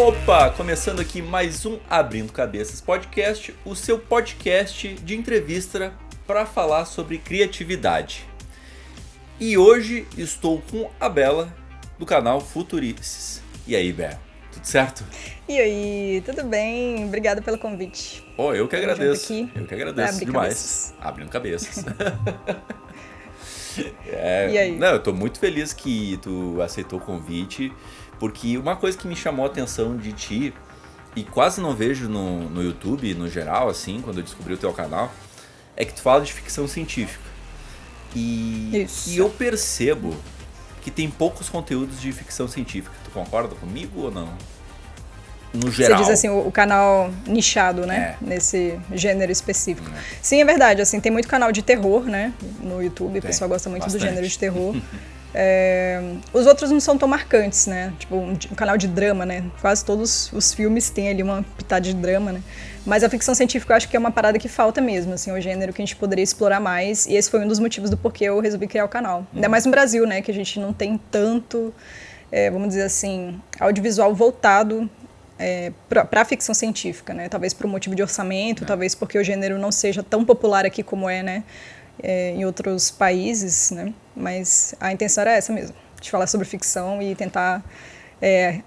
Opa, começando aqui mais um Abrindo Cabeças Podcast, o seu podcast de entrevista para falar sobre criatividade. E hoje estou com a Bela, do canal Futurices. E aí, Bela, tudo certo? E aí, tudo bem? Obrigada pelo convite. Oh, eu que agradeço. Aqui Eu que agradeço demais. Cabeças. Abrindo cabeças. E aí? Não, eu tô muito feliz que tu aceitou o convite, porque uma coisa que me chamou a atenção de ti, e quase não vejo no YouTube, no geral, assim, quando eu descobri o teu canal, é que tu fala de ficção científica. E eu percebo que tem poucos conteúdos de ficção científica. Tu concorda comigo ou não? No geral. Você diz assim, o canal nichado, né? Nesse gênero específico. Sim, é verdade. Assim, tem muito canal de terror, né? No YouTube, o pessoal gosta muito do gênero de terror. Os outros não são tão marcantes, né? Tipo, um canal de drama, né? Quase todos os filmes têm ali uma pitada de drama, né? Mas a ficção científica eu acho que é uma parada que falta mesmo, assim, é um gênero que a gente poderia explorar mais. E esse foi um dos motivos do porquê eu resolvi criar o canal. Ainda mais no Brasil, né? Que a gente não tem tanto, vamos dizer assim, audiovisual voltado para a ficção científica, né? Talvez por um motivo de orçamento, talvez porque o gênero não seja tão popular aqui como né? Em outros países, né? Mas a intenção era essa mesmo, de falar sobre ficção e tentar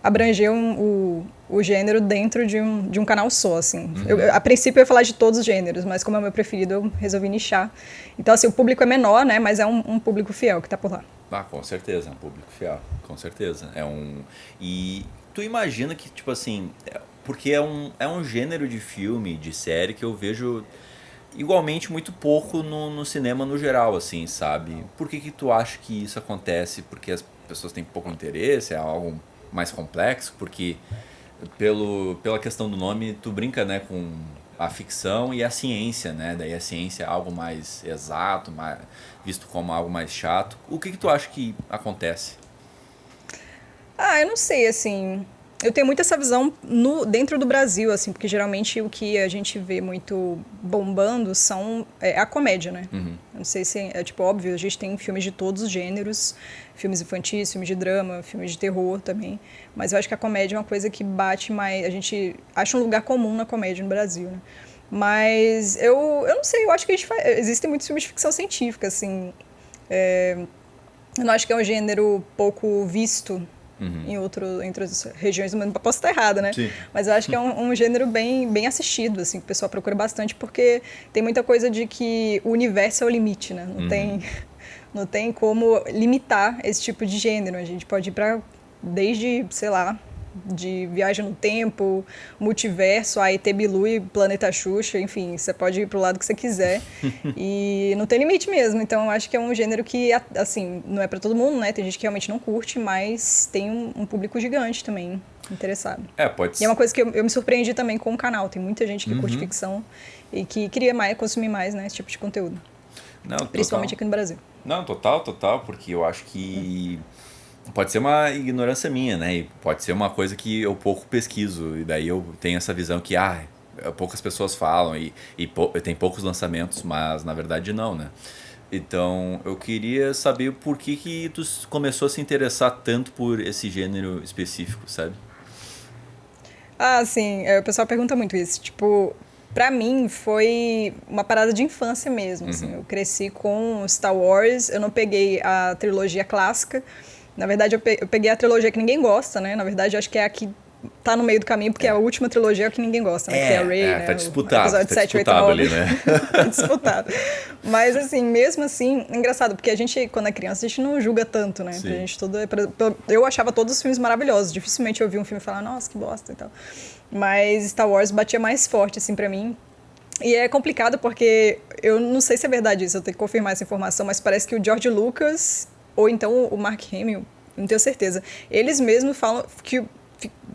abranger o gênero dentro de um canal só, assim. A princípio eu ia falar de todos os gêneros, mas como é o meu preferido, eu resolvi nichar. Então, assim, o público é menor, né? Mas é um público fiel que tá por lá. Ah, com certeza, é um público fiel, com certeza. E tu imagina que, tipo assim, porque é um gênero de filme, de série que eu vejo igualmente muito pouco no cinema no geral, assim, sabe? Por que tu acha que isso acontece? Porque as pessoas têm pouco interesse, é algo mais complexo? Porque pela questão do nome, tu brinca, né, com a ficção e a ciência, né? Daí a ciência é algo mais exato, visto como algo mais chato. O que tu acha que acontece? Eu não sei, assim. Eu tenho muito essa visão dentro do Brasil, assim, porque geralmente o que a gente vê muito bombando é a comédia, né? Não sei se é tipo óbvio, a gente tem filmes de todos os gêneros, filmes infantis, filmes de drama, filmes de terror também, mas eu acho que a comédia é uma coisa que bate mais, a gente acha um lugar comum na comédia no Brasil, né? Mas eu não sei, eu acho que existem muitos filmes de ficção científica, assim, eu não acho que é um gênero pouco visto em outras regiões do mundo. Posso estar errada, né? Sim. Mas eu acho que é um gênero bem assistido, assim, que o pessoal procura bastante, porque tem muita coisa de que o universo é o limite, né? Não tem como limitar esse tipo de gênero. A gente pode ir desde, sei lá, de Viagem no Tempo, Multiverso, a ET Bilu e Planeta Xuxa, enfim, você pode ir pro lado que você quiser e não tem limite mesmo. Então eu acho que é um gênero que, assim, não é para todo mundo, né? Tem gente que realmente não curte, mas tem um público gigante também interessado. Pode ser. E é uma coisa que eu me surpreendi também com o canal. Tem muita gente que curte ficção e que queria consumir mais, né, esse tipo de conteúdo. Não, principalmente aqui no Brasil. Não, total, porque eu acho que pode ser uma ignorância minha, né? E pode ser uma coisa que eu pouco pesquiso. E daí eu tenho essa visão que, poucas pessoas falam e tem poucos lançamentos, mas na verdade não, né? Então eu queria saber por que tu começou a se interessar tanto por esse gênero específico, sabe? Sim, o pessoal pergunta muito isso. Tipo, pra mim foi uma parada de infância mesmo. Assim, eu cresci com Star Wars, eu não peguei a trilogia clássica. Na verdade, eu peguei a trilogia que ninguém gosta, né? Na verdade, eu acho que é a que tá no meio do caminho, porque a última trilogia é a que ninguém gosta, né? Que é a Rey, né? Tá disputado, o episódio tá 7, 8, disputado 9. ali, né? Disputado. Mas, assim, mesmo assim, é engraçado, porque a gente, quando é criança, a gente não julga tanto, né? Sim. Pra gente eu achava todos os filmes maravilhosos. Dificilmente eu vi um filme e falar, nossa, que bosta e tal. Mas Star Wars batia mais forte, assim, pra mim. E é complicado porque eu não sei se é verdade isso, eu tenho que confirmar essa informação, mas parece que o George Lucas, ou então o Mark Hamill, não tenho certeza, eles mesmos falam que,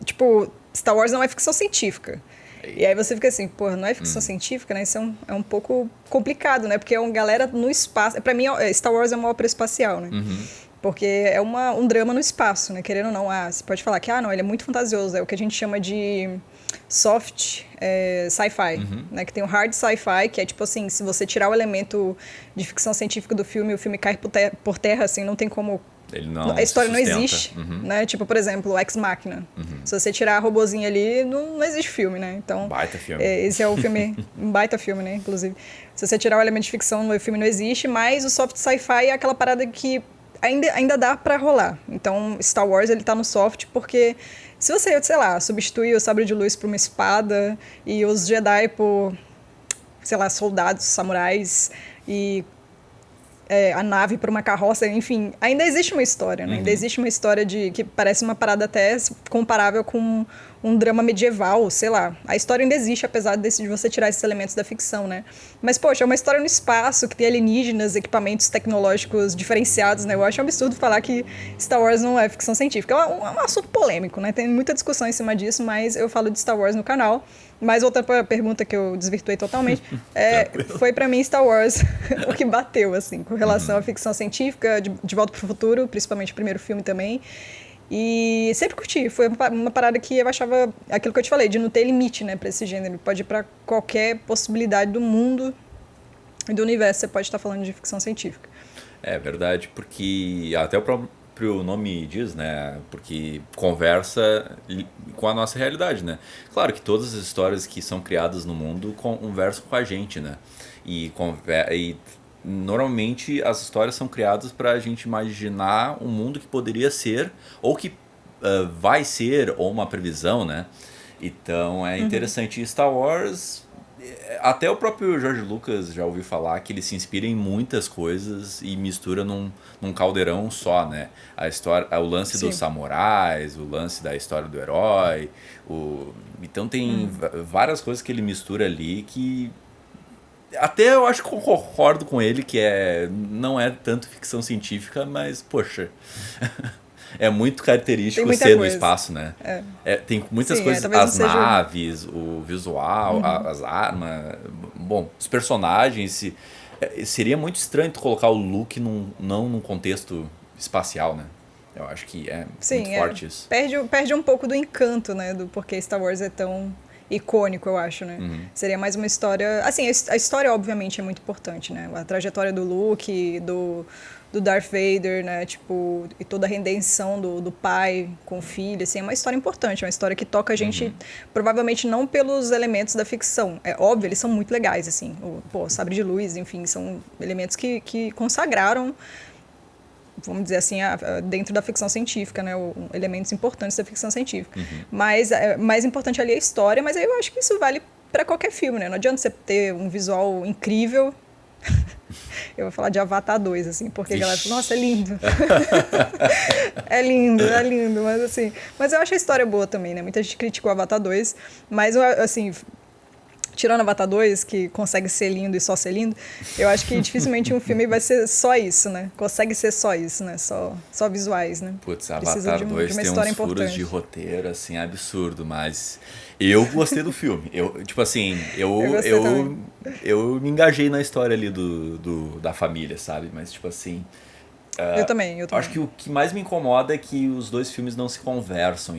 tipo, Star Wars não é ficção científica. E aí você fica assim, pô, não é ficção científica, né? Isso é um pouco complicado, né? Porque é uma galera no espaço. Pra mim, Star Wars é uma ópera espacial, né? Porque é um drama no espaço, né? Querendo ou não, você pode falar que, não, ele é muito fantasioso. É o que a gente chama de soft sci-fi, né? Que tem o hard sci-fi, que é tipo assim, se você tirar o elemento de ficção científica do filme, o filme cai por terra, assim, não tem como Ele não a história não sustenta. existe, né? Tipo, por exemplo, o Ex Machina. Se você tirar a robozinha ali, não existe filme, né? Então, Baita filme. Esse é o filme, um baita filme, né? Inclusive. Se você tirar o elemento de ficção, o filme não existe, mas o soft sci-fi é aquela parada que ainda dá pra rolar. Então, Star Wars, ele tá no soft porque se você, sei lá, substituir o sabre de luz por uma espada e os Jedi por, sei lá, soldados, samurais e a nave por uma carroça, enfim, ainda existe uma história, né? Ainda existe uma história que parece uma parada até comparável com um drama medieval, sei lá. A história ainda existe, apesar de você tirar esses elementos da ficção, né? Mas, poxa, é uma história no espaço, que tem alienígenas, equipamentos tecnológicos diferenciados, né? Eu acho um absurdo falar que Star Wars não é ficção científica. É um assunto polêmico, né? Tem muita discussão em cima disso, mas eu falo de Star Wars no canal. Mas voltando para a pergunta que eu desvirtuei totalmente, foi para mim Star Wars o que bateu, assim, com relação à ficção científica, de Volta para o Futuro, principalmente o primeiro filme também. E sempre curti, foi uma parada que eu achava, aquilo que eu te falei, de não ter limite, né, para esse gênero. Pode ir para qualquer possibilidade do mundo e do universo, você pode estar falando de ficção científica. É verdade, porque até o próprio nome diz, né? Porque conversa com a nossa realidade, né? Claro que todas as histórias que são criadas no mundo conversam com a gente, né? E normalmente as histórias são criadas para a gente imaginar um mundo que poderia ser, ou que vai ser, ou uma previsão, né? Então é interessante. Star Wars, até o próprio George Lucas já ouviu falar que ele se inspira em muitas coisas e mistura num caldeirão só, né? A história, o lance dos samurais, o lance da história do herói. Então tem várias coisas que ele mistura ali que até eu acho que concordo com ele que não é tanto ficção científica, mas poxa, é muito característico ser no espaço, né? Tem muitas coisas, as naves, o visual, as armas, bom, os personagens. Seria muito estranho tu colocar o Luke não num contexto espacial, né? Eu acho que é muito forte isso. Perde um pouco do encanto, né? Do porquê Star Wars é tão icônico, eu acho, né? Seria mais uma história... Assim, a história, obviamente, é muito importante, né? A trajetória do Luke, do Darth Vader, né? Tipo, e toda a redenção do pai com o filho, assim, é uma história importante, é uma história que toca a gente, provavelmente não pelos elementos da ficção. É óbvio, eles são muito legais, assim. O sabre de luz, enfim, são elementos que consagraram, vamos dizer assim, dentro da ficção científica, né? Elementos importantes da ficção científica. Mas mais importante ali é a história, mas aí eu acho que isso vale para qualquer filme, né? Não adianta você ter um visual incrível. Eu vou falar de Avatar 2, assim, porque a galera fala, nossa, é lindo. é lindo, mas assim... Mas eu acho a história boa também, né? Muita gente criticou Avatar 2, mas, assim... Tirando Avatar 2, que consegue ser lindo e só ser lindo, eu acho que dificilmente um filme vai ser só isso, né? Consegue ser só isso, né? Só visuais, né? Putz, Avatar 2 tem uns furos de roteiro, assim, absurdo, mas eu gostei do filme. Tipo assim, eu me engajei na história ali da família, sabe? Mas, tipo assim... Eu também. Acho que o que mais me incomoda é que os dois filmes não se conversam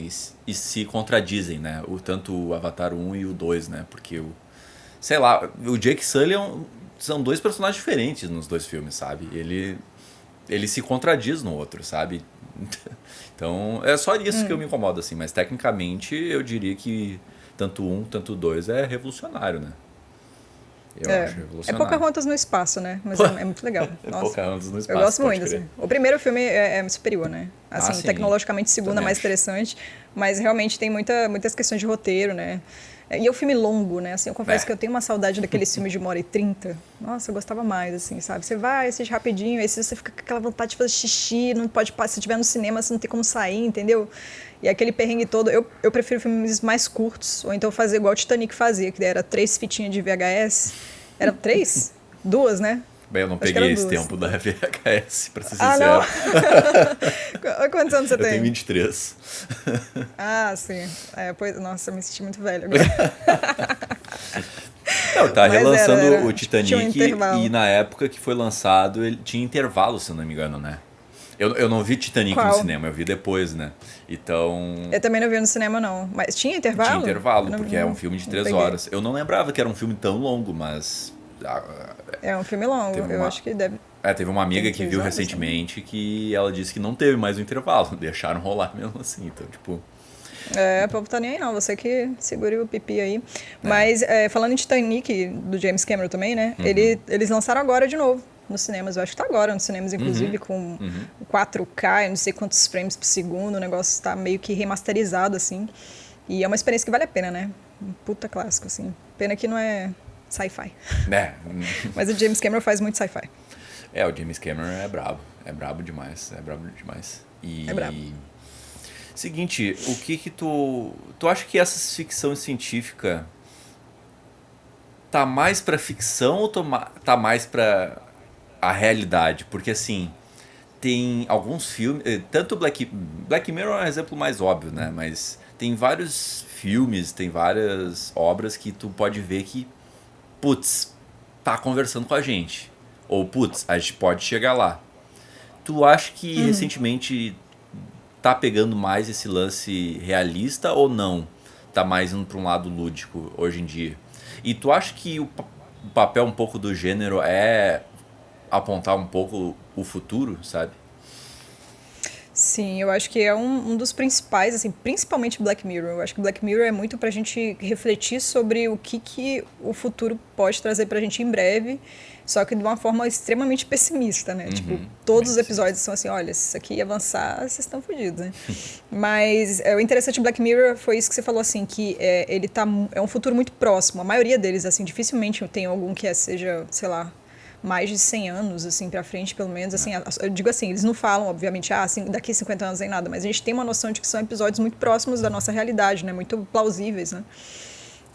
e se contradizem, né? Tanto o Avatar 1 e o 2, né? Porque sei lá, o Jake Sully são dois personagens diferentes nos dois filmes, sabe? Ele se contradiz no outro, sabe? Então, é só isso que eu me incomodo, assim. Mas, tecnicamente, eu diria que tanto um, tanto dois é revolucionário, né? Eu acho revolucionário. É Pocahontas no espaço, né? Mas é muito legal. Nossa, Pocahontas no espaço. Eu gosto muito, assim. O primeiro filme é superior, né? Assim, tecnologicamente, o segundo é mais interessante. Mas, realmente, tem muitas questões de roteiro, né? E é um filme longo, né? Assim, eu confesso que eu tenho uma saudade daqueles filmes de 1h30. Nossa, eu gostava mais, assim, sabe? Você vai, assiste rapidinho, aí você fica com aquela vontade de fazer xixi, não pode... Se estiver no cinema, você não tem como sair, entendeu? E aquele perrengue todo... Eu prefiro filmes mais curtos, ou então fazer igual o Titanic fazia, que era 3 fitinhas de VHS. Era 3? 2, né? Bem, eu não peguei esse tempo da VHS, pra ser sincero. Não. Quantos anos você tem? Eu tenho 23. Sim. Nossa, eu me senti muito velho agora. Não, tá relançando o Titanic e na época que foi lançado, ele tinha intervalo, se eu não me engano, né? Eu não vi Titanic no cinema, eu vi depois, né? Então... Eu também não vi no cinema, não. Mas tinha intervalo? Tinha intervalo, porque é um filme de 3 horas. Eu não lembrava que era um filme tão longo, mas... É um filme longo, eu acho que deve... Teve uma amiga que viu recentemente que ela disse que não teve mais um intervalo, deixaram rolar mesmo assim, então, tipo... o povo tá nem aí não, você que segure o pipi aí. Mas, falando em Titanic, do James Cameron também, né, eles lançaram agora de novo nos cinemas, eu acho que tá agora nos cinemas, inclusive, com 4K, eu não sei quantos frames por segundo, o negócio tá meio que remasterizado, assim, e é uma experiência que vale a pena, né, um puta clássico, assim, pena que não é sci-fi. Mas o James Cameron faz muito sci-fi. O James Cameron é brabo demais, É brabo. Seguinte, o que tu acha que essa ficção científica tá mais pra ficção ou tá mais pra a realidade? Porque assim, tem alguns filmes, tanto Black Mirror é um exemplo mais óbvio, né? Mas tem vários filmes, tem várias obras que tu pode ver que, putz, tá conversando com a gente. Ou, putz, a gente pode chegar lá. Tu acha que recentemente tá pegando mais esse lance realista ou não? Tá mais indo pra um lado lúdico hoje em dia? E tu acha que o papel um pouco do gênero é apontar um pouco o futuro, sabe? Sim, eu acho que é um dos principais, assim, principalmente Black Mirror. Eu acho que Black Mirror é muito pra gente refletir sobre o que o futuro pode trazer pra gente em breve, só que de uma forma extremamente pessimista, né? Tipo, todos os episódios são assim, olha, se isso aqui avançar, vocês estão fodidos, né? Mas o interessante de Black Mirror foi isso que você falou, assim, que ele é um futuro muito próximo. A maioria deles, assim, dificilmente tem algum que seja, sei lá, mais de 100 anos, assim, pra frente, pelo menos, assim, eu digo assim, eles não falam, obviamente, assim, daqui 50 anos nem nada, mas a gente tem uma noção de que são episódios muito próximos da nossa realidade, né, muito plausíveis, né,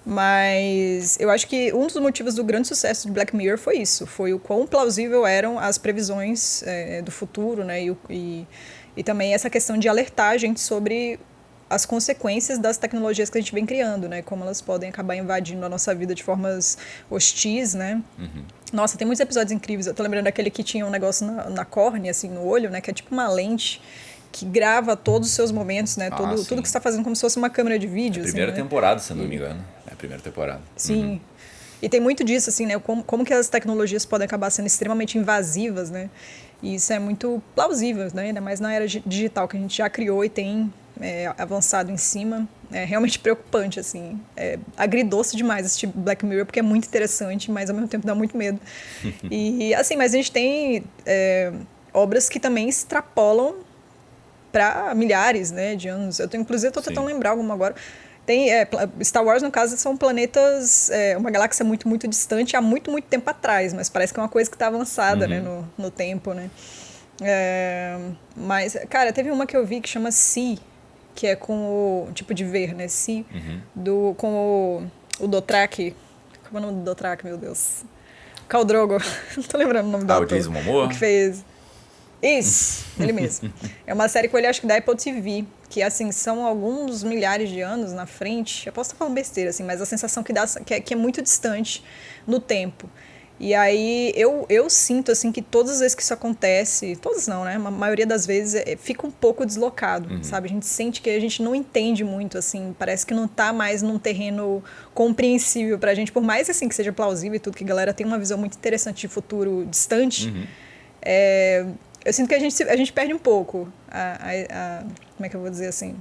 mas eu acho que um dos motivos do grande sucesso de Black Mirror foi isso, foi o quão plausível eram as previsões do futuro, né, e também essa questão de alertar a gente sobre as consequências das tecnologias que a gente vem criando, né? Como elas podem acabar invadindo a nossa vida de formas hostis, né? Nossa, tem muitos episódios incríveis. Eu tô lembrando daquele que tinha um negócio na córnea, assim, no olho, né? Que é tipo uma lente que grava todos os seus momentos, né? Tudo que você tá fazendo como se fosse uma câmera de vídeo. É a primeira temporada, se eu não me engano. É a primeira temporada. Sim. E tem muito disso, assim, né? Como que as tecnologias podem acabar sendo extremamente invasivas, né? E isso é muito plausível, né? Ainda mais na era digital que a gente já criou e tem avançado em cima. É realmente preocupante, assim. É agridoce demais assistir Black Mirror, porque é muito interessante, mas ao mesmo tempo dá muito medo. E, assim, mas a gente tem obras que também extrapolam para milhares, né, de anos. Inclusive, estou tentando lembrar alguma agora. Tem, Star Wars, no caso, são planetas, uma galáxia muito, muito distante há muito, muito tempo atrás, mas parece que é uma coisa que está avançada, né, no tempo, né. Mas, cara, teve uma que eu vi que chama Sea, que é com o tipo de ver, né? Sea, com o Dothraki. Como é o nome do Dothraki, meu Deus? Khal Drogo. Não tô lembrando o nome do ator. O Jason Momoa? O que fez. Isso, ele mesmo. É uma série que eu olhei, acho que da Apple TV, que, assim, são alguns milhares de anos na frente. Eu posso estar falando besteira, assim, mas a sensação que dá que é muito distante no tempo. E aí eu sinto, assim, que todas as vezes que isso acontece, todas não, né? A maioria das vezes fica um pouco deslocado, sabe? A gente sente que a gente não entende muito, assim, parece que não tá mais num terreno compreensível pra gente, por mais, assim, que seja plausível e tudo, que a galera tem uma visão muito interessante de futuro distante, eu sinto que a gente perde um pouco como é que eu vou dizer, assim,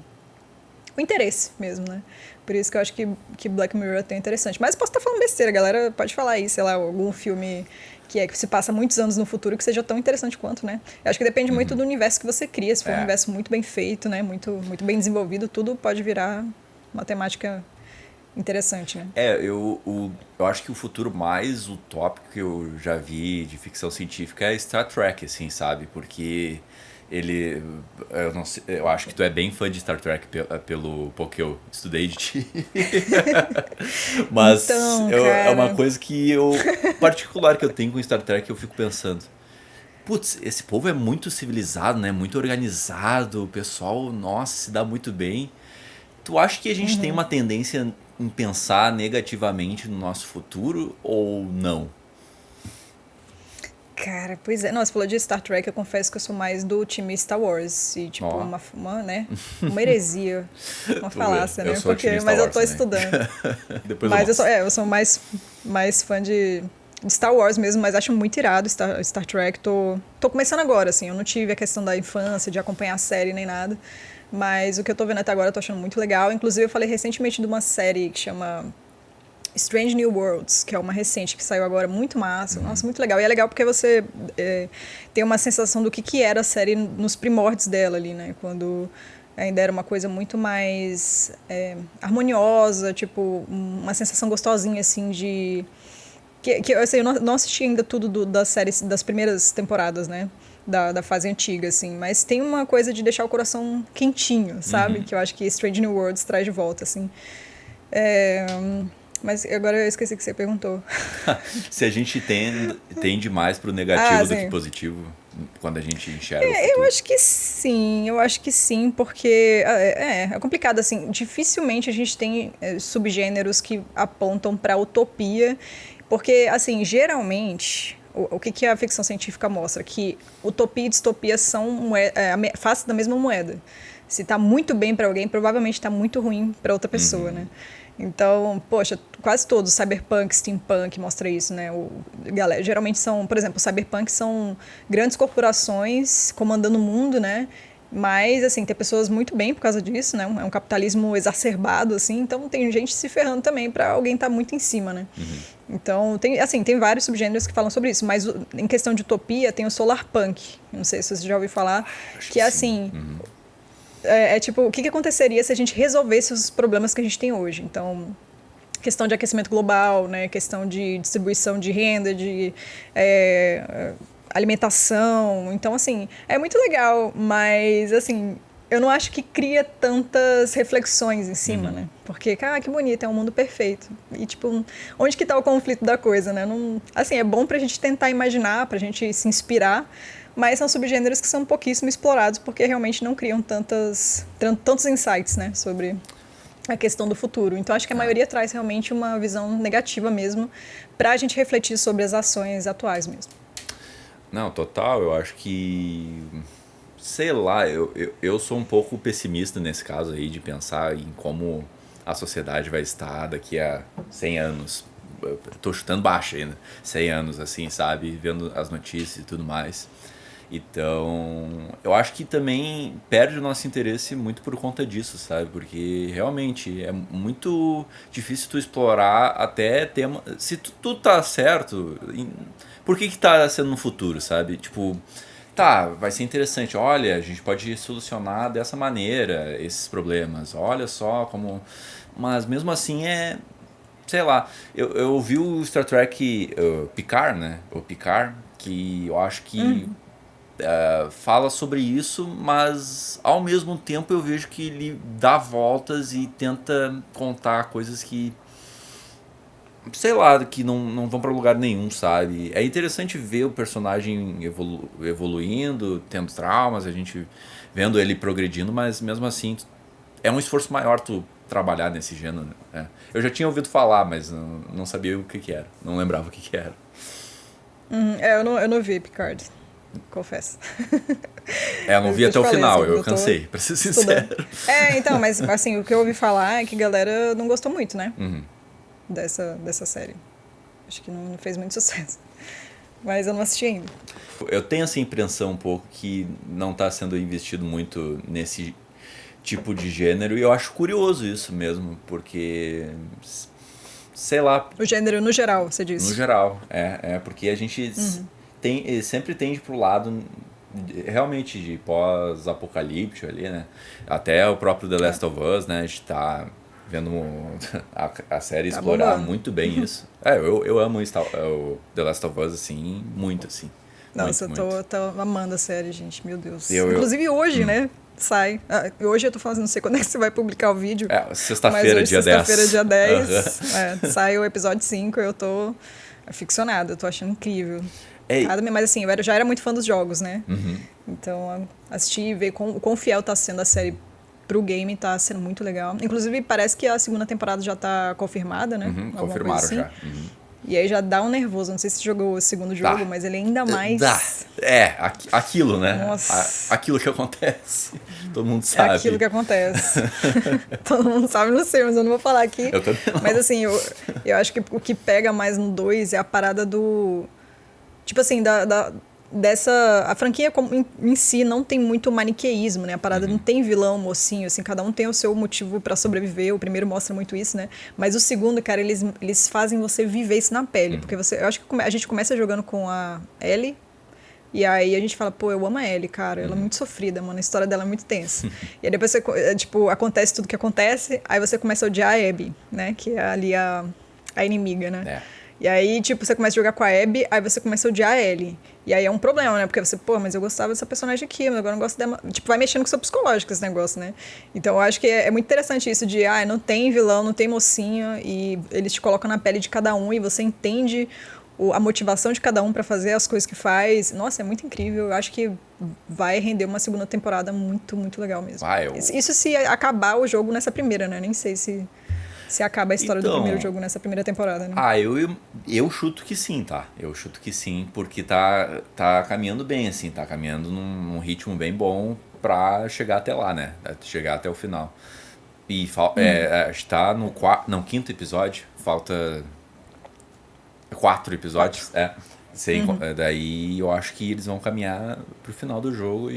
o interesse mesmo, né? Por isso que eu acho que Black Mirror é tão interessante. Mas posso estar falando besteira, galera. Pode falar aí, sei lá, algum filme que se passa muitos anos no futuro que seja tão interessante quanto, né? Eu acho que depende muito do universo que você cria. Se for um universo muito bem feito, né? Muito, muito bem desenvolvido, tudo pode virar uma temática interessante, né? Eu acho que o futuro mais utópico que eu já vi de ficção científica é Star Trek, assim, sabe? Porque... eu acho que tu é bem fã de Star Trek pelo pouco que eu estudei de ti. Mas então, é uma coisa particular que eu tenho com Star Trek, eu fico pensando, putz, esse povo é muito civilizado, né? Muito organizado, o pessoal, nossa, se dá muito bem. Tu acha que a gente tem uma tendência em pensar negativamente no nosso futuro ou não? Cara, pois é. Não, você falou de Star Trek, eu confesso que eu sou mais do time Star Wars. E, tipo, uma heresia, uma falácia, né? Mas eu tô estudando. Depois mas eu sou mais fã de de Star Wars mesmo, mas acho muito irado Star Trek. Tô começando agora, assim, eu não tive a questão da infância, de acompanhar a série nem nada, mas o que eu tô vendo até agora eu tô achando muito legal. Inclusive eu falei recentemente de uma série que chama Strange New Worlds, que é uma recente que saiu agora, muito massa, nossa, muito legal. E é legal porque você tem uma sensação do que era a série nos primórdios dela ali, né, quando ainda era uma coisa muito mais harmoniosa, tipo, uma sensação gostosinha, assim, de... eu não assisti ainda tudo das séries, das primeiras temporadas, né, da fase antiga, assim, mas tem uma coisa de deixar o coração quentinho, sabe? Que eu acho que Strange New Worlds traz de volta, assim. Mas agora eu esqueci o que você perguntou. Se a gente tende mais pro negativo do que positivo, quando a gente enxerga o futuro. Eu acho que sim, porque é complicado, assim, dificilmente a gente tem subgêneros que apontam pra utopia, porque, assim, geralmente, o que a ficção científica mostra? Que utopia e distopia são a face da mesma moeda. Se tá muito bem pra alguém, provavelmente tá muito ruim pra outra pessoa, né? Então, poxa, quase todos, cyberpunk, steampunk, mostra isso, né? Galera, geralmente são, por exemplo, cyberpunk são grandes corporações comandando o mundo, né? Mas, assim, tem pessoas muito bem por causa disso, né? É um capitalismo exacerbado, assim, então tem gente se ferrando também para alguém estar muito em cima, né? Então, tem vários subgêneros que falam sobre isso, mas em questão de utopia, tem o solarpunk, não sei se você já ouviu falar, que é assim... tipo, o que aconteceria se a gente resolvesse os problemas que a gente tem hoje? Então, questão de aquecimento global, né? Questão de distribuição de renda, de alimentação. Então, assim, é muito legal, mas, assim, eu não acho que cria tantas reflexões em cima, né? Porque, que bonito, é um mundo perfeito. E, tipo, onde que tá o conflito da coisa, né? Não, assim, é bom pra gente tentar imaginar, pra gente se inspirar, mas são subgêneros que são pouquíssimo explorados porque realmente não criam tantos insights, né, sobre a questão do futuro. Então, acho que a maioria traz realmente uma visão negativa mesmo para a gente refletir sobre as ações atuais mesmo. Não, total, eu acho que... Sei lá, eu sou um pouco pessimista nesse caso aí, de pensar em como a sociedade vai estar daqui a 100 anos. Eu tô chutando baixo ainda, 100 anos, assim, sabe? Vendo as notícias e tudo mais. Então, eu acho que também perde o nosso interesse muito por conta disso, sabe? Porque realmente é muito difícil tu explorar até tema... Se tudo tá certo, por que tá sendo no futuro, sabe? Tipo, tá, vai ser interessante. Olha, a gente pode solucionar dessa maneira esses problemas. Olha só como... Mas mesmo assim sei lá, eu vi o Star Trek Picard, né? O Picard, que eu acho que... fala sobre isso, mas ao mesmo tempo eu vejo que ele dá voltas e tenta contar coisas que, sei lá, que não vão pra lugar nenhum, sabe? É interessante ver o personagem evoluindo, tendo traumas, a gente vendo ele progredindo, mas mesmo assim é um esforço maior tu trabalhar nesse gênero, né? Eu já tinha ouvido falar, mas não sabia o que era, não lembrava o que era. Eu não vi Picard. Confesso. Eu não vi até o final, assim, eu cansei, pra ser sincero. Então, mas assim, o que eu ouvi falar é que a galera não gostou muito, né? Dessa série. Acho que não fez muito sucesso. Mas eu não assisti ainda. Eu tenho essa impressão um pouco que não tá sendo investido muito nesse tipo de gênero, e eu acho curioso isso mesmo, porque... Sei lá... O gênero no geral, você disse? No geral, porque a gente... sempre tende pro lado realmente de pós-apocalíptico ali, né? Até o próprio The Last of Us, né? A gente tá vendo a série explorar muito bem isso. Eu amo o The Last of Us, assim, muito, assim. Nossa, eu tô amando a série, gente, meu Deus. Inclusive hoje, né? Sai. Hoje eu tô falando, não sei quando é que você vai publicar o vídeo. Sexta-feira, dia 10. Sexta-feira, dia 10. Sai o episódio 5, eu tô aficionada, eu tô achando incrível. Mas assim, eu já era muito fã dos jogos, né? Então, assistir e ver o quão fiel tá sendo a série pro game, tá sendo muito legal. Inclusive, parece que a segunda temporada já tá confirmada, né? Confirmaram assim. Já. E aí já dá um nervoso. Não sei se você jogou o segundo jogo, mas ele é ainda mais... Aquilo, né? Nossa. Aquilo que acontece. Todo mundo sabe. É aquilo que acontece. Todo mundo sabe, não sei, mas eu não vou falar aqui. Eu também não. Mas assim, eu acho que o que pega mais no 2 é a parada do... Tipo assim, a franquia em si não tem muito maniqueísmo, né? A parada não tem vilão, mocinho, assim, cada um tem o seu motivo pra sobreviver. O primeiro mostra muito isso, né? Mas o segundo, cara, eles fazem você viver isso na pele. Porque eu acho que a gente começa jogando com a Ellie, e aí a gente fala, pô, eu amo a Ellie, cara. Ela é muito sofrida, mano. A história dela é muito tensa. E aí depois acontece tudo que acontece, aí você começa a odiar a Abby, né? Que é ali a inimiga, né? E aí, você começa a jogar com a Abby, aí você começa a odiar a Ellie. E aí é um problema, né? Porque você, mas eu gostava dessa personagem aqui, mas agora eu não gosto dela. Vai mexendo com o seu psicológico esse negócio, né? Então eu acho que é muito interessante isso de, não tem vilão, não tem mocinho, e eles te colocam na pele de cada um e você entende a motivação de cada um pra fazer as coisas que faz. Nossa, é muito incrível. Eu acho que vai render uma segunda temporada muito, muito legal mesmo. Isso se acabar o jogo nessa primeira, né? Nem sei se acaba a história do primeiro jogo nessa primeira temporada, né? Eu chuto que sim, tá? Eu chuto que sim, porque tá caminhando bem, assim, tá caminhando num ritmo bem bom pra chegar até lá, né? Chegar até o final. E está no quinto episódio, falta 4 episódios. Daí eu acho que eles vão caminhar pro final do jogo.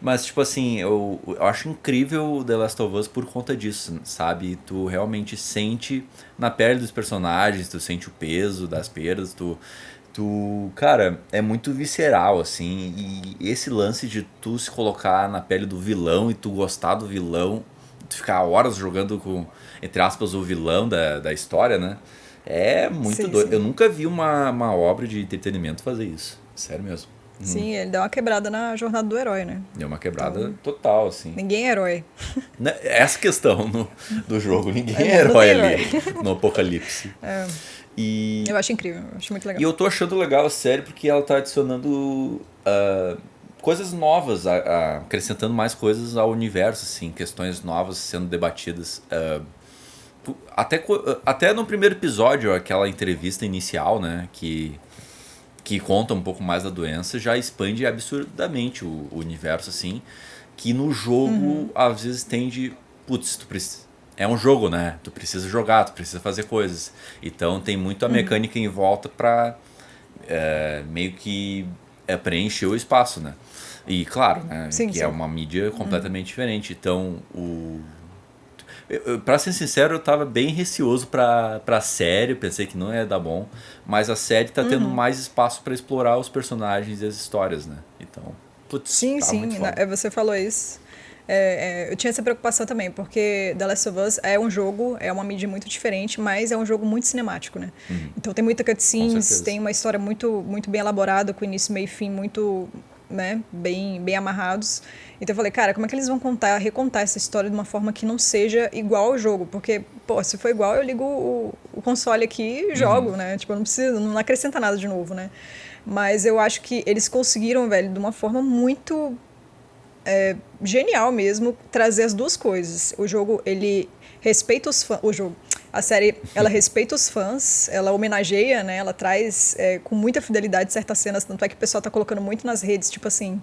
Mas, tipo assim, eu acho incrível The Last of Us por conta disso, sabe? Tu realmente sente na pele dos personagens, tu sente o peso das perdas, cara, é muito visceral, assim. E esse lance de tu se colocar na pele do vilão e tu gostar do vilão, tu ficar horas jogando com, entre aspas, o vilão da história, né? É muito doido. Sim. Eu nunca vi uma obra de entretenimento fazer isso. Sério mesmo. Sim, ele deu uma quebrada na jornada do herói, né? Deu uma quebrada total, assim. Ninguém é herói. Essa questão do jogo. Ninguém é herói ali no Apocalipse. Eu acho incrível, eu acho muito legal. E eu tô achando legal a série porque ela tá adicionando coisas novas, acrescentando mais coisas ao universo, assim, questões novas sendo debatidas. Até no primeiro episódio, aquela entrevista inicial, né, que conta um pouco mais da doença, já expande absurdamente o universo, assim, que no jogo, às vezes, tende... é um jogo, né? Tu precisa jogar, tu precisa fazer coisas. Então, tem muito a mecânica em volta pra meio que preencher o espaço, né? E, claro, né, é uma mídia completamente diferente. Então, pra ser sincero, eu tava bem receoso pra série, eu pensei que não ia dar bom, mas a série tá tendo mais espaço pra explorar os personagens e as histórias, né? Então, sim, você falou isso. Eu tinha essa preocupação também, porque The Last of Us é um jogo, é uma mídia muito diferente, mas é um jogo muito cinemático, né? Então tem muita cutscenes, tem uma história muito, muito bem elaborada, com início, meio e fim, muito... né, bem amarrados. Então eu falei, cara, como é que eles vão recontar essa história de uma forma que não seja igual ao jogo? Porque, se for igual, eu ligo o console aqui e jogo, né? Tipo, não acrescenta nada de novo, né? Mas eu acho que eles conseguiram, velho, de uma forma muito genial mesmo, trazer as duas coisas. O jogo, ele respeita os fãs... A série, ela respeita os fãs, ela homenageia, né? Ela traz com muita fidelidade certas cenas, tanto é que o pessoal tá colocando muito nas redes, tipo assim,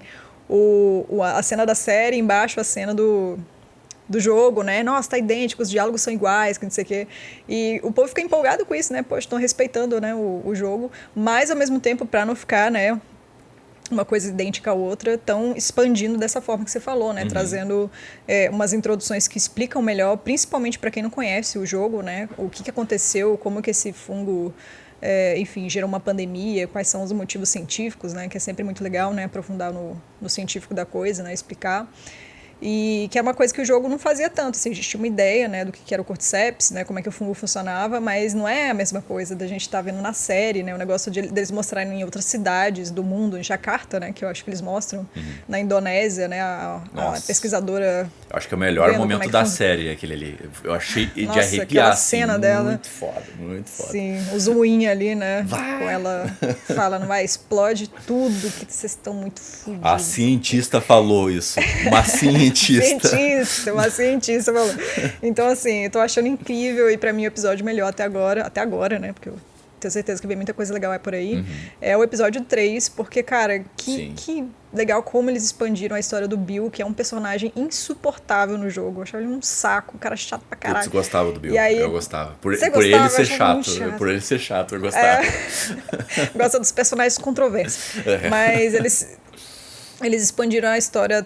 a cena da série, embaixo a cena do jogo, né? Nossa, tá idêntico, os diálogos são iguais, que não sei o quê. E o povo fica empolgado com isso, né? Poxa, estão respeitando, né, o jogo, mas ao mesmo tempo, pra não ficar, né, uma coisa idêntica à outra, estão expandindo dessa forma que você falou, né? Trazendo umas introduções que explicam melhor, principalmente para quem não conhece o jogo, né? O que aconteceu, como que esse fungo, enfim, gerou uma pandemia, quais são os motivos científicos, né? Que é sempre muito legal, né? Aprofundar no científico da coisa, né? Explicar. E que é uma coisa que o jogo não fazia tanto, assim, existia uma ideia, né, do que era o cordyceps, né, como é que o fungo funcionava, mas não é a mesma coisa da gente estar vendo na série, né, o negócio deles mostrarem em outras cidades do mundo, em Jakarta, né, que eu acho que eles mostram, na Indonésia, né, a pesquisadora... Eu acho que é o melhor momento da série, aquele ali. Eu achei de arrepiar, aquela cena assim, dela. muito foda, muito foda. Sim, o zoom ali, né, com ela fala, não vai, explode tudo, que vocês estão muito fodidos. A cientista falou isso, uma uma cientista falou. Então, assim, eu tô achando incrível e pra mim o episódio melhor até agora, né? Porque tenho certeza que vem muita coisa legal por aí, é o episódio 3, porque, cara, que legal como eles expandiram a história do Bill, que é um personagem insuportável no jogo. Eu achava ele um saco, um cara chato pra caralho. Putz, gostava do Bill, e aí, eu gostava. Por gostava, ele ser chato, por ele ser chato, eu gostava. Gosta dos personagens controversos. Mas eles expandiram a história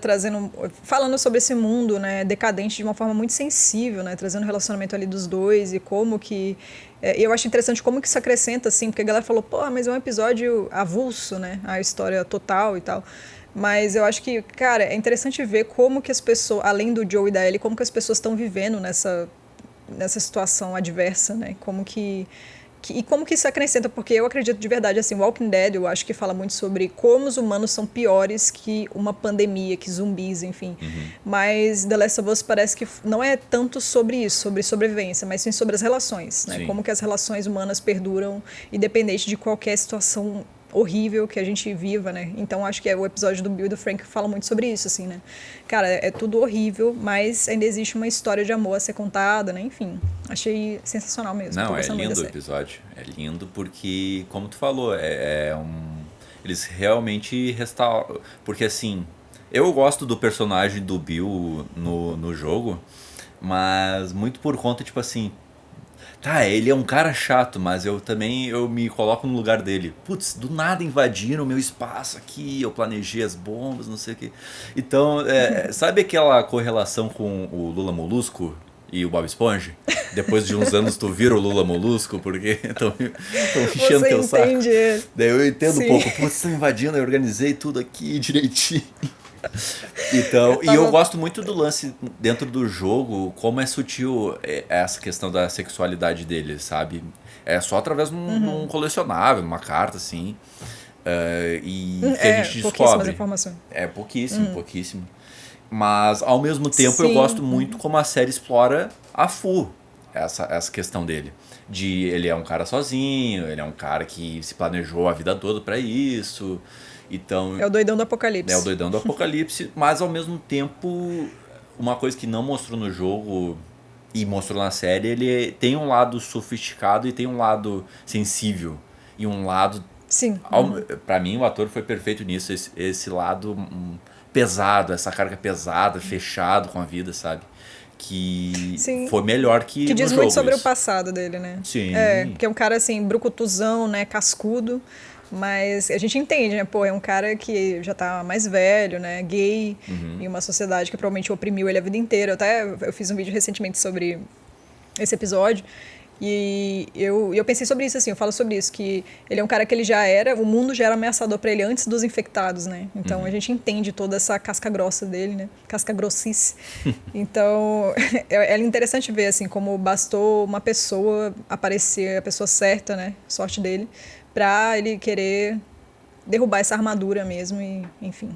falando sobre esse mundo, né, decadente de uma forma muito sensível, né, trazendo o relacionamento ali dos dois e como que... eu acho interessante como que isso acrescenta, assim, porque a galera falou, pô, mas é um episódio avulso, né, a história total e tal. Mas eu acho que, cara, é interessante ver como que as pessoas, além do Joe e da Ellie, como que as pessoas estão vivendo nessa situação adversa, né, e como que isso acrescenta, porque eu acredito de verdade, assim, Walking Dead, eu acho que fala muito sobre como os humanos são piores que uma pandemia, que zumbis, enfim. Mas The Last of Us parece que não é tanto sobre isso, sobre sobrevivência, mas sim sobre as relações, né? Como que as relações humanas perduram, independente de qualquer situação horrível que a gente viva, né? Então acho que o episódio do Bill e do Frank fala muito sobre isso, assim, né? Cara, é tudo horrível, mas ainda existe uma história de amor a ser contada, né? Enfim, achei sensacional mesmo. Não, é lindo o episódio. É lindo porque, como tu falou, eles realmente restauram... Porque, assim, eu gosto do personagem do Bill no jogo, mas muito por conta, tipo assim... Tá, ele é um cara chato, mas eu me coloco no lugar dele. Putz, do nada invadiram o meu espaço aqui, eu planejei as bombas, não sei o quê. Então, sabe aquela correlação com o Lula Molusco e o Bob Esponja? Depois de uns anos tu vira o Lula Molusco, porque estão enchendo teu saco. Daí eu entendo um pouco. Putz, estão invadindo, eu organizei tudo aqui direitinho. Então, e eu gosto muito do lance dentro do jogo, como é sutil essa questão da sexualidade dele, sabe? É só através de um colecionável, uma carta, assim. E que a gente descobre. Informações. É pouquíssimo. Mas, ao mesmo tempo, eu gosto muito como a série explora a full essa questão dele. Ele é um cara sozinho, ele é um cara que se planejou a vida toda pra isso. Então, é o doidão do apocalipse. É o doidão do apocalipse, mas ao mesmo tempo, uma coisa que não mostrou no jogo e mostrou na série, ele tem um lado sofisticado e tem um lado sensível. E um lado... Sim. Pra mim, o ator foi perfeito nisso, esse lado pesado, essa carga pesada, fechado com a vida, sabe? Que foi melhor que no jogo. Que diz muito sobre o passado dele, né? Sim. Porque é um cara, assim, brucutuzão, né, cascudo. Mas a gente entende, né? Pô, é um cara que já tá mais velho, né? Gay, em uma sociedade que provavelmente oprimiu ele a vida inteira. Eu fiz um vídeo recentemente sobre esse episódio. E eu pensei sobre isso, assim, eu falo sobre isso, que ele é um cara que o mundo já era ameaçador pra ele antes dos infectados, né? Então a gente entende toda essa casca grossa dele, né? Casca grossice. Então é interessante ver, assim, como bastou uma pessoa aparecer, a pessoa certa, né? Sorte dele, pra ele querer derrubar essa armadura mesmo e, enfim.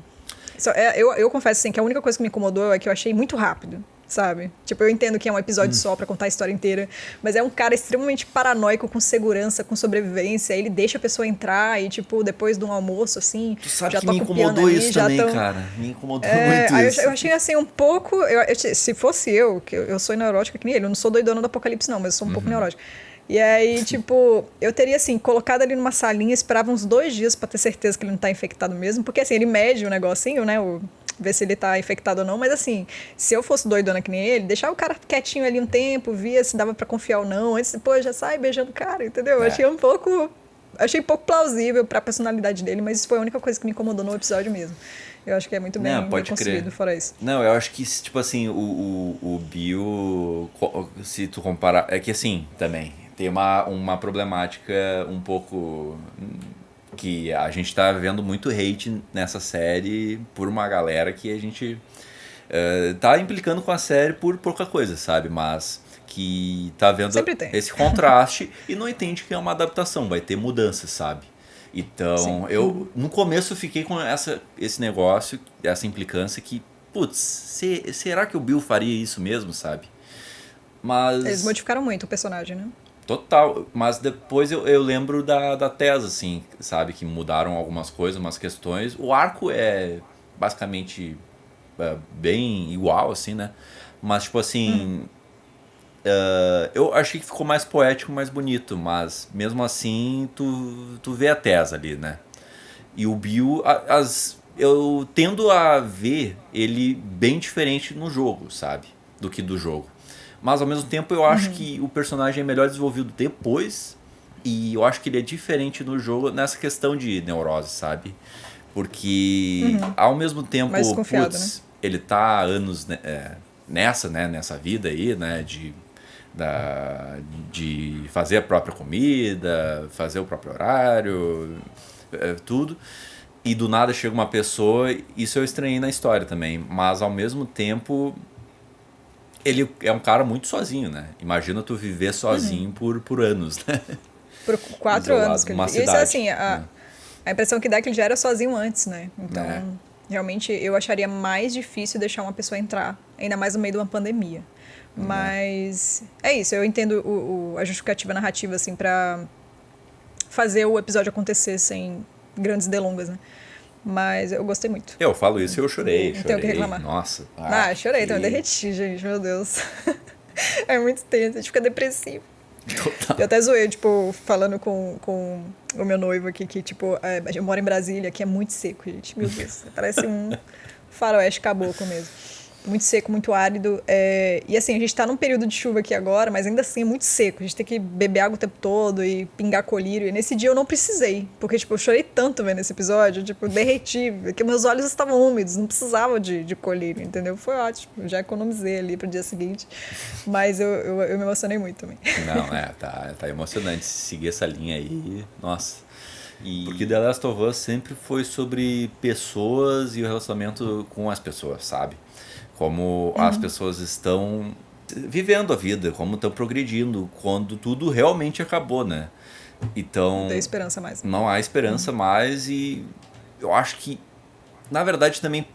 Eu confesso, assim, que a única coisa que me incomodou é que eu achei muito rápido, sabe? Tipo, eu entendo que é um episódio só pra contar a história inteira, mas é um cara extremamente paranoico com segurança, com sobrevivência, ele deixa a pessoa entrar e, tipo, depois de um almoço, assim, tu sabe já que me incomodou isso também, cara. Me incomodou muito isso. Eu achei, assim, um pouco... se fosse que eu sou neurótica que nem ele, eu não sou doidona do apocalipse, não, mas eu sou um pouco neurótica. E aí, tipo, eu teria, assim, colocado ele numa salinha, esperava uns 2 dias pra ter certeza que ele não tá infectado mesmo, porque, assim, ele mede o negocinho, né, ver se ele tá infectado ou não, mas, assim, se eu fosse doidona que nem ele, deixar o cara quietinho ali um tempo, via se dava pra confiar ou não, antes, pô, já sai beijando o cara, entendeu? Achei pouco plausível pra personalidade dele, mas isso foi a única coisa que me incomodou no episódio mesmo. Eu acho que é muito bem conseguido, fora isso. Não, eu acho que, tipo assim, o Bill, se tu comparar... É que, assim, também, tem uma problemática um pouco... Que a gente tá vendo muito hate nessa série por uma galera que a gente tá implicando com a série por pouca coisa, sabe? Mas que tá vendo esse contraste e não entende que é uma adaptação, vai ter mudanças, sabe? Então, eu no começo fiquei com esse negócio, essa implicância que, putz, será que o Bill faria isso mesmo, sabe? Mas... Eles modificaram muito o personagem, né? Total, mas depois eu lembro da Tessa, assim, sabe? Que mudaram algumas coisas, umas questões. O arco é basicamente bem igual, assim, né? Mas, tipo assim... eu achei que ficou mais poético, mais bonito, mas mesmo assim tu vê a Tess ali, né? E o Bill, eu tendo a ver ele bem diferente no jogo, sabe? Do que do jogo. Mas ao mesmo tempo eu acho que o personagem é melhor desenvolvido depois. E eu acho que ele é diferente no jogo nessa questão de neurose, sabe? Porque ao mesmo tempo, mais desconfiado, né? ele tá há anos nessa vida aí, né? De fazer a própria comida, fazer o próprio horário, tudo. E do nada chega uma pessoa, isso eu estranhei na história também. Mas ao mesmo tempo, ele é um cara muito sozinho, né? Imagina tu viver sozinho por anos, né? Por 4 Isolado anos que ele numa Isso é cidade, assim, a impressão que dá é que ele já era sozinho antes, né? Então, realmente, eu acharia mais difícil deixar uma pessoa entrar, ainda mais no meio de uma pandemia. Mas é isso, eu entendo a justificativa narrativa, assim, pra fazer o episódio acontecer sem grandes delongas, né? Mas eu gostei muito. Eu falo isso e eu chorei. Não tenho o que reclamar. Nossa. Chorei, também derreti, gente, meu Deus. É muito tenso, a gente fica depressivo. Total. Eu até zoei, tipo, falando com o meu noivo aqui, que, tipo, eu moro em Brasília, que é muito seco, gente. Meu Deus, parece um faroeste caboclo mesmo. Muito seco, muito árido. E assim, a gente tá num período de chuva aqui agora, mas ainda assim é muito seco. A gente tem que beber água o tempo todo e pingar colírio. E nesse dia eu não precisei, porque, tipo, eu chorei tanto vendo esse episódio, tipo, derreti, porque meus olhos estavam úmidos, não precisava de colírio, entendeu? Foi ótimo, já economizei ali pro dia seguinte. Mas eu me emocionei muito também. Não, tá emocionante seguir essa linha aí, nossa. Porque The Last of Us sempre foi sobre pessoas e o relacionamento com as pessoas, sabe? Como as pessoas estão vivendo a vida, como estão progredindo, quando tudo realmente acabou, né? Então... Não tem esperança mais. Não há esperança mais e eu acho que, na verdade, também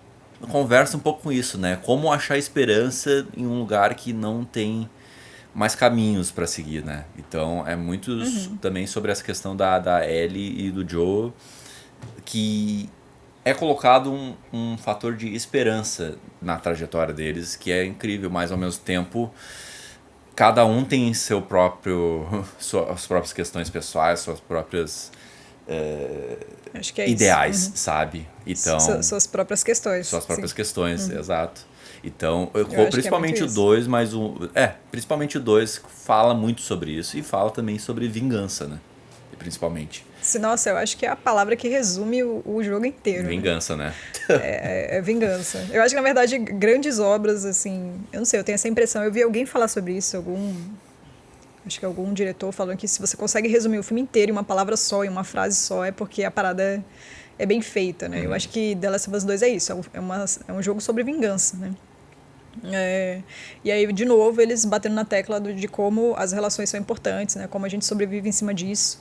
conversa um pouco com isso, né? Como achar esperança em um lugar que não tem mais caminhos para seguir, né? Então é muito também sobre essa questão da Ellie e do Joe, que é colocado um fator de esperança na trajetória deles, que é incrível, mas ao mesmo tempo cada um tem suas próprias questões pessoais, suas próprias Acho que é ideais, isso. sabe? Então, suas próprias questões. Suas próprias questões, exato. Então, principalmente o 2, mas principalmente o 2 fala muito sobre isso e fala também sobre vingança, né? Principalmente. Nossa, eu acho que é a palavra que resume o jogo inteiro. Vingança, né? É vingança. Eu acho que, na verdade, grandes obras, assim... Eu não sei, eu tenho essa impressão. Eu vi alguém falar sobre isso, acho que algum diretor falando que se você consegue resumir o filme inteiro em uma palavra só, em uma frase só, é porque a parada é bem feita, né? Eu acho que The Last of Us 2 é isso. É um jogo sobre vingança, né? E aí, de novo, eles batendo na tecla de como as relações são importantes, né? Como a gente sobrevive em cima disso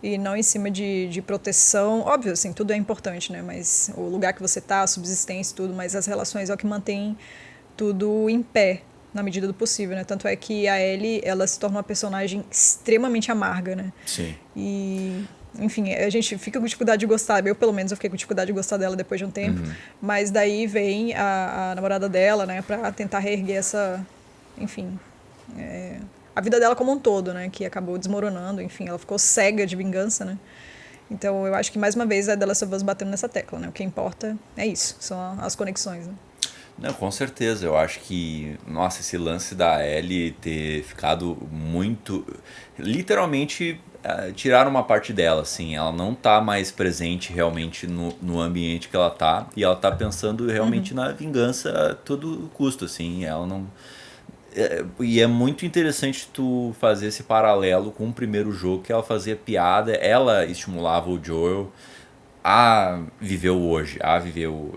e não em cima de proteção. Óbvio, assim, tudo é importante, né? Mas o lugar que você tá, a subsistência e tudo, mas as relações é o que mantém tudo em pé, na medida do possível, né? Tanto é que a Ellie, ela se torna uma personagem extremamente amarga, né? Sim. E... Enfim, a gente fica com dificuldade de gostar. Eu, pelo menos, eu fiquei com dificuldade de gostar dela depois de um tempo. Mas daí vem a namorada dela, né? Pra tentar reerguer essa... Enfim... a vida dela como um todo, né? Que acabou desmoronando. Enfim, ela ficou cega de vingança, né? Então, eu acho que, mais uma vez, a The Last of Us batendo nessa tecla, né? O que importa é isso. São as conexões, né? Não, com certeza. Eu acho que, nossa, esse lance da Ellie ter ficado muito... Literalmente... tiraram uma parte dela, assim, ela não tá mais presente realmente no ambiente que ela tá, e ela tá pensando realmente na vingança a todo custo, assim, ela não... E é muito interessante tu fazer esse paralelo com o primeiro jogo, que ela fazia piada, ela estimulava o Joel a viver o hoje,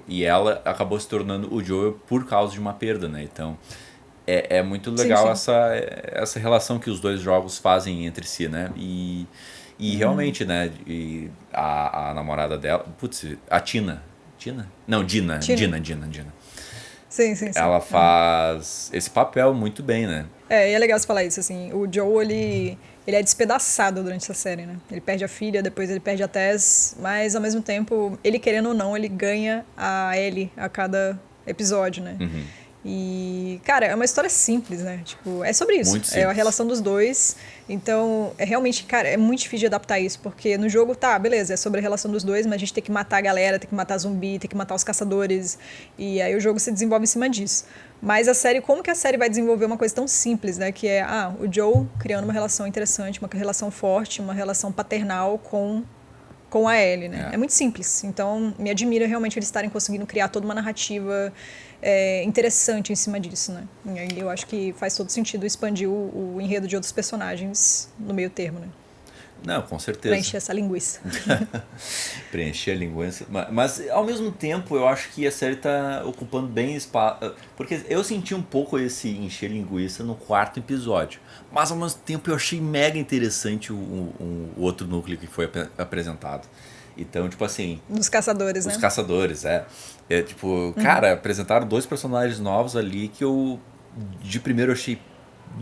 e ela acabou se tornando o Joel por causa de uma perda, né, então... É muito legal sim. essa relação que os dois jogos fazem entre si, né? E realmente, né? E a namorada dela... Putz, a Tina. Tina? Não, Dina. Dina. Sim. Ela faz esse papel muito bem, né? E é legal você falar isso, assim. O Joel, ele é despedaçado durante essa série, né? Ele perde a filha, depois ele perde a Tess, mas, ao mesmo tempo, ele querendo ou não, ele ganha a Ellie a cada episódio, né? E, cara, é uma história simples, né? Tipo, é sobre isso. Muito É a simples. relação dos dois. Então, é realmente, cara, é muito difícil de adaptar isso. Porque no jogo, tá, beleza, é sobre a relação dos dois, mas a gente tem que matar a galera, tem que matar zumbi, tem que matar os caçadores. E aí o jogo se desenvolve em cima disso. Mas a série, como que a série vai desenvolver uma coisa tão simples, né? Que é, o Joe criando uma relação interessante, uma relação forte, uma relação paternal com a Ellie, né? É muito simples. Então, me admira realmente eles estarem conseguindo criar toda uma narrativa interessante em cima disso, né? E aí eu acho que faz todo sentido expandir o enredo de outros personagens no meio termo, né? Não, com certeza. Pra encher essa linguiça. Preencher a linguiça. Mas, ao mesmo tempo, eu acho que a série tá ocupando bem espaço. Porque eu senti um pouco esse encher linguiça no quarto episódio. Mas, ao mesmo tempo, eu achei mega interessante o outro núcleo que foi apresentado. Então, tipo assim... Dos caçadores, né? Os caçadores, tipo, cara, apresentaram 2 personagens novos ali que eu, de primeiro, achei...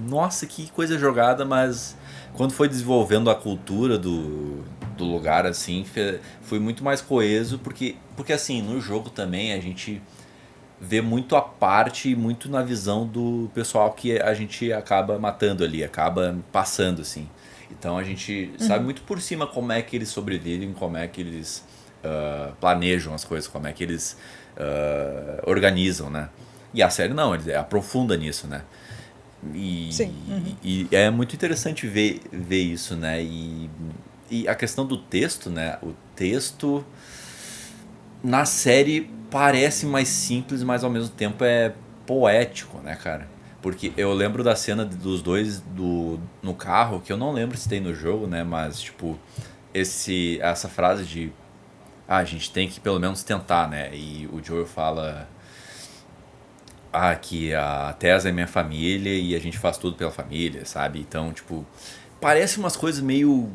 Nossa, que coisa jogada, mas... Quando foi desenvolvendo a cultura do lugar, assim, foi muito mais coeso, porque assim, no jogo também a gente vê muito a parte, muito na visão do pessoal que a gente acaba matando ali, acaba passando, assim. Então a gente sabe muito por cima como é que eles sobrevivem, como é que eles planejam as coisas, como é que eles organizam, né? E a série não, ele aprofunda nisso, né? Sim. E é muito interessante ver isso, né? E a questão do texto, né? O texto na série parece mais simples, mas ao mesmo tempo é poético, né, cara? Porque eu lembro da cena dos dois no carro, que eu não lembro se tem no jogo, né? Mas, tipo, essa frase de... a gente tem que pelo menos tentar, né? E o Joel fala... que a Tessa é minha família e a gente faz tudo pela família, sabe? Então, tipo, parece umas coisas meio...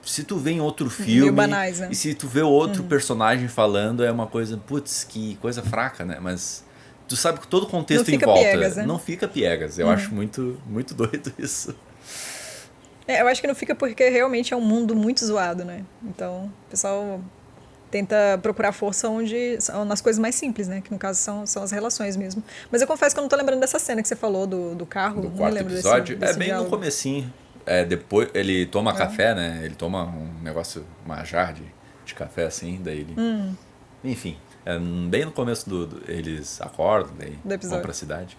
Se tu vê em outro filme... Meio banais, né? E se tu vê outro personagem falando, é uma coisa... Putz, que coisa fraca, né? Mas tu sabe que todo o contexto em volta... Piegas, né? Não fica piegas. Eu acho muito, muito doido isso. Eu acho que não fica porque realmente é um mundo muito zoado, né? Então, o pessoal... tenta procurar força nas coisas mais simples, né? Que no caso são as relações mesmo. Mas eu confesso que eu não tô lembrando dessa cena que você falou do carro. Do não quarto lembro episódio. desse bem diálogo. no comecinho. Depois ele toma café, né? Ele toma um negócio, uma jarra de café assim, daí ele... Enfim, bem no começo eles acordam, daí vão pra cidade.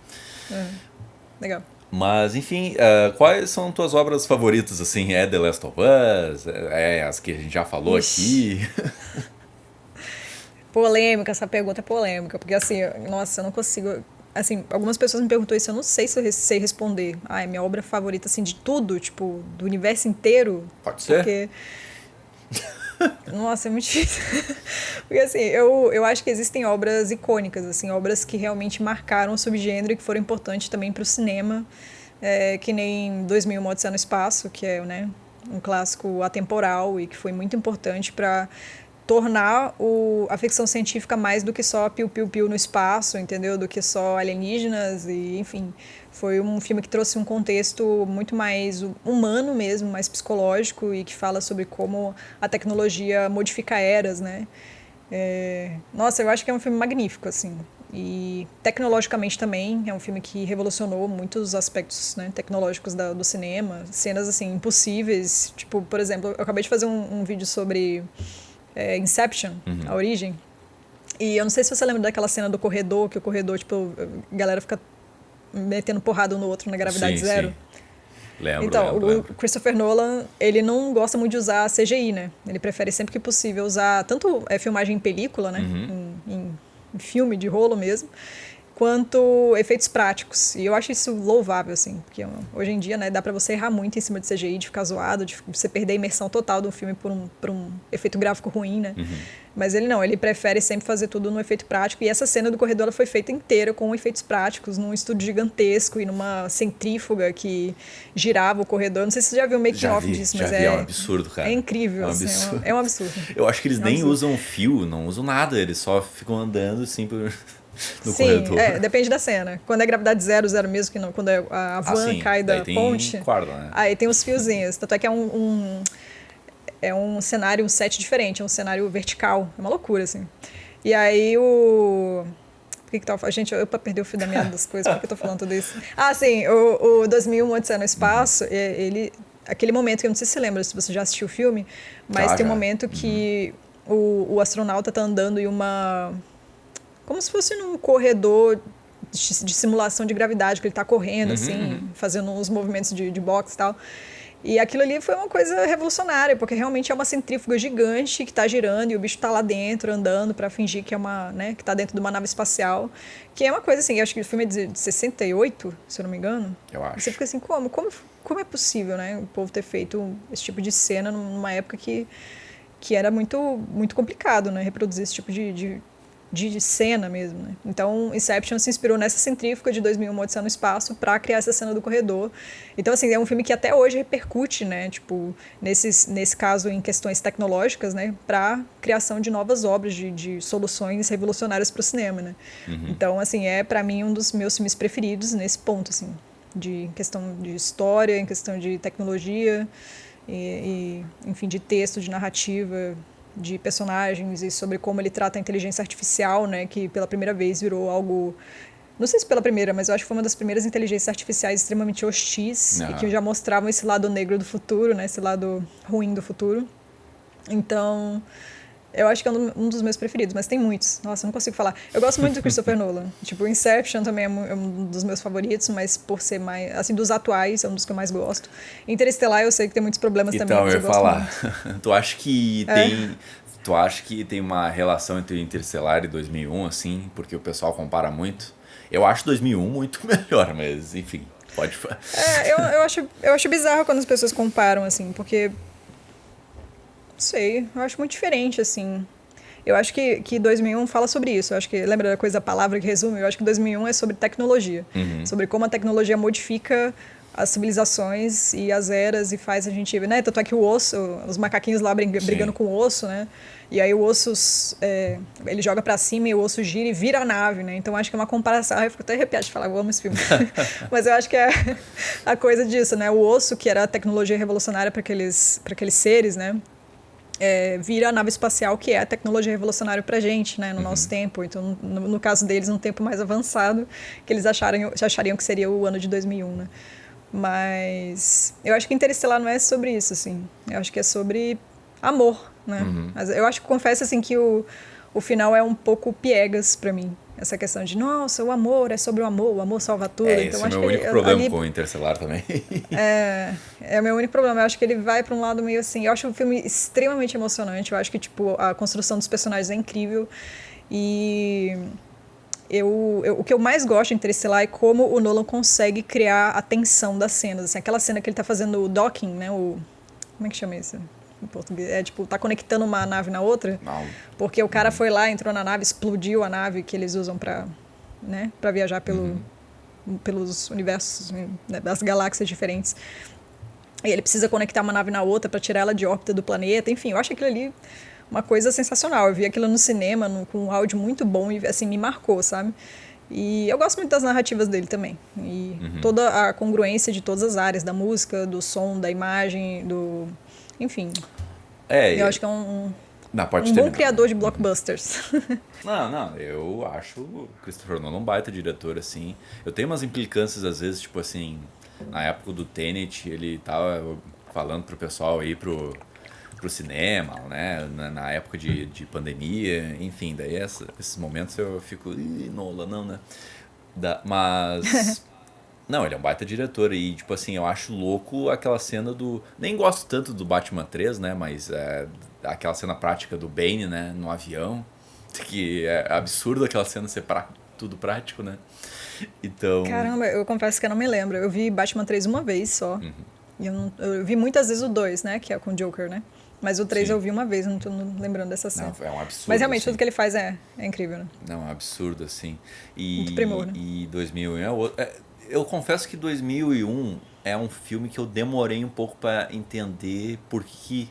Legal. Mas, enfim, quais são tuas obras favoritas, assim? É The Last of Us? É as que a gente já falou aqui? Polêmica, essa pergunta é polêmica, porque assim, nossa, eu não consigo... Assim, algumas pessoas me perguntam isso, eu não sei se eu sei responder. É minha obra favorita, assim, de tudo, tipo, do universo inteiro. Pode ser. Porque... Nossa, é muito difícil. Porque assim, eu acho que existem obras icônicas, assim, obras que realmente marcaram o subgênero e que foram importantes também para o cinema, que nem 2001 Odisseia no Espaço, que é, né, um clássico atemporal e que foi muito importante para tornar a ficção científica mais do que só piu-piu-piu no espaço, entendeu? Do que só alienígenas e, enfim, foi um filme que trouxe um contexto muito mais humano mesmo, mais psicológico e que fala sobre como a tecnologia modifica eras, né? Nossa, eu acho que é um filme magnífico, assim. E tecnologicamente também é um filme que revolucionou muitos aspectos, né, tecnológicos do cinema. Cenas, assim, impossíveis. Tipo, por exemplo, eu acabei de fazer um vídeo sobre... Inception, A Origem. E eu não sei se você lembra daquela cena do corredor, que o corredor, tipo, a galera fica metendo porrada um no outro na gravidade zero. Sim. Lembro, então, lembro. o Christopher Nolan, ele não gosta muito de usar CGI, né? Ele prefere sempre que possível usar tanto filmagem em película, né? Em filme de rolo mesmo, quanto efeitos práticos. E eu acho isso louvável, assim, porque hoje em dia, né, dá pra você errar muito em cima de CGI, de ficar zoado, de você perder a imersão total do filme por um efeito gráfico ruim, né? Mas ele não, ele prefere sempre fazer tudo no efeito prático. E essa cena do corredor ela foi feita inteira com efeitos práticos, num estúdio gigantesco e numa centrífuga que girava o corredor. Não sei se você já viu o making-off disso, mas é um absurdo, cara. É incrível, é um absurdo. Eu acho que eles nem usam fio, não usam nada, eles só ficam andando assim por... no Sim, corredor. Depende da cena. Quando é gravidade zero mesmo, que não, quando a van cai da ponte, corda, né? aí tem os fiozinhos. Tanto é que é um cenário, um set diferente, é um cenário vertical. É uma loucura, assim. E aí Por que tava... Gente, eu pra perder o fio da meada das coisas, por que eu tô falando tudo isso? Ah, sim, o 2001, Odisseia no Espaço, ele... Aquele momento que eu não sei se você lembra, se você já assistiu o filme, mas tem um momento que o astronauta tá andando em uma... Como se fosse num corredor de simulação de gravidade, que ele tá correndo, assim, fazendo uns movimentos de boxe e tal. E aquilo ali foi uma coisa revolucionária, porque realmente é uma centrífuga gigante que está girando e o bicho está lá dentro, andando para fingir que é uma, né, que está dentro de uma nave espacial. Que é uma coisa assim, eu acho que o filme é de 68, se eu não me engano. Eu acho. E você fica assim, como é possível, né, o povo ter feito esse tipo de cena numa época que era muito, muito complicado, né, reproduzir esse tipo de cena mesmo, né? Então, Inception se inspirou nessa centrífuga de 2001, Uma Odisseia no Espaço, para criar essa cena do corredor. Então, assim, é um filme que até hoje repercute, né? Tipo, nesse caso, em questões tecnológicas, né? Para criação de novas obras, de soluções revolucionárias para o cinema, né? Então, assim, é para mim um dos meus filmes preferidos nesse ponto, assim, de questão de história, em questão de tecnologia enfim, de texto, de narrativa, de personagens e sobre como ele trata a inteligência artificial, né, que pela primeira vez virou algo, não sei se pela primeira, mas eu acho que foi uma das primeiras inteligências artificiais extremamente hostis e que já mostravam esse lado negro do futuro, né, esse lado ruim do futuro. Então, eu acho que é um dos meus preferidos, mas tem muitos. Nossa, eu não consigo falar. Eu gosto muito do Christopher Nolan. Tipo, Inception também é um dos meus favoritos, mas por ser mais... Assim, dos atuais, é um dos que eu mais gosto. Interestelar, eu sei que tem muitos problemas também, mas eu ia falar. Tu acha que Tu acha que tem uma relação entre Interestelar e 2001, assim? Porque o pessoal compara muito. Eu acho 2001 muito melhor, mas enfim, pode falar. Eu acho bizarro quando as pessoas comparam, assim, porque... Não sei, eu acho muito diferente, assim. Eu acho que 2001 fala sobre isso. Eu acho que, lembra da coisa da palavra que resume? Eu acho que 2001 é sobre tecnologia. Sobre como a tecnologia modifica as civilizações e as eras e faz a gente... Né? Tanto é que o osso, os macaquinhos lá brigando com o osso, né? E aí o osso, ele joga pra cima e o osso gira e vira a nave, né? Então acho que é uma comparação... Eu fico até arrepiada de falar, eu amo esse filme. Mas eu acho que é a coisa disso, né? O osso, que era a tecnologia revolucionária para aqueles seres, né? Vira a nave espacial, que é a tecnologia revolucionária pra gente, né, no nosso tempo. Então, no caso deles, um tempo mais avançado, que eles achariam que seria o ano de 2001, né. Mas eu acho que Interestelar não é sobre isso, assim. Eu acho que é sobre amor, né. Mas eu acho que, confesso, assim, que o final é um pouco piegas pra mim. Essa questão de, nossa, o amor é sobre o amor salva tudo. Então, esse é o meu único problema com o Interestelar também. É o meu único problema. Eu acho que ele vai para um lado meio assim... Eu acho o filme extremamente emocionante. Eu acho que, tipo, a construção dos personagens é incrível. E o que eu mais gosto de Interestelar é como o Nolan consegue criar a tensão das cenas. Assim, aquela cena que ele tá fazendo o docking, né? Como é que chama isso em português? É tipo, tá conectando uma nave na outra. Não. Porque o cara foi lá, entrou na nave, explodiu a nave que eles usam pra viajar pelos universos, né, das galáxias diferentes. E ele precisa conectar uma nave na outra para tirar ela de órbita do planeta. Enfim, eu acho aquilo ali uma coisa sensacional. Eu vi aquilo no cinema, com um áudio muito bom e, assim, me marcou, sabe? E eu gosto muito das narrativas dele também. E toda a congruência de todas as áreas, da música, do som, da imagem, enfim. Eu acho que é um bom criador de blockbusters. Não, eu acho o Christopher Nolan um baita diretor, assim. Eu tenho umas implicâncias, às vezes, tipo assim, na época do Tenet, ele tava falando pro pessoal ir pro cinema, né? Na época de pandemia, enfim, daí esses momentos eu fico, Nolan, não, né? Mas... Não, ele é um baita diretor e, tipo assim, eu acho louco aquela cena do... Nem gosto tanto do Batman 3, né? Mas aquela cena prática do Bane, né? No avião. Que é absurdo aquela cena ser tudo prático, né? Então... Caramba, eu confesso que eu não me lembro. Eu vi Batman 3 uma vez só. E eu vi muitas vezes o 2, né? Que é com o Joker, né? Mas o 3 eu vi uma vez, não tô lembrando dessa cena. Não, é um absurdo. Mas realmente, assim. tudo que ele faz é incrível, né? Não, é um absurdo, assim. Muito primor, né? E 2001 é outro... Eu confesso que 2001 é um filme que eu demorei um pouco para entender porque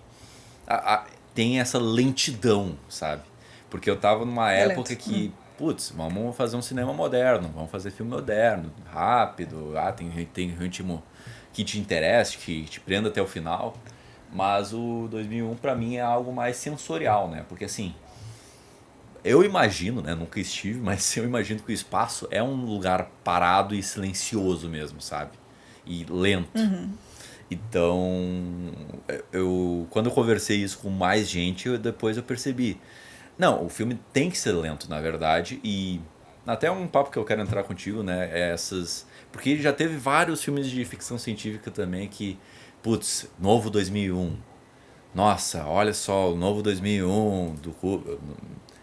tem essa lentidão, sabe? Porque eu tava numa época que, putz, vamos fazer um cinema moderno, vamos fazer filme moderno, rápido, tem ritmo que te interesse, que te prenda até o final. Mas o 2001 para mim é algo mais sensorial, né? Porque assim, Eu imagino, né? Nunca estive, mas eu imagino que o espaço é um lugar parado e silencioso mesmo, sabe? E lento. Então, quando eu conversei isso com mais gente, depois eu percebi. Não, o filme tem que ser lento, na verdade, e até um papo que eu quero entrar contigo, né? É essas. Porque já teve vários filmes de ficção científica também que. Putz, novo 2001. Nossa, olha só, o novo 2001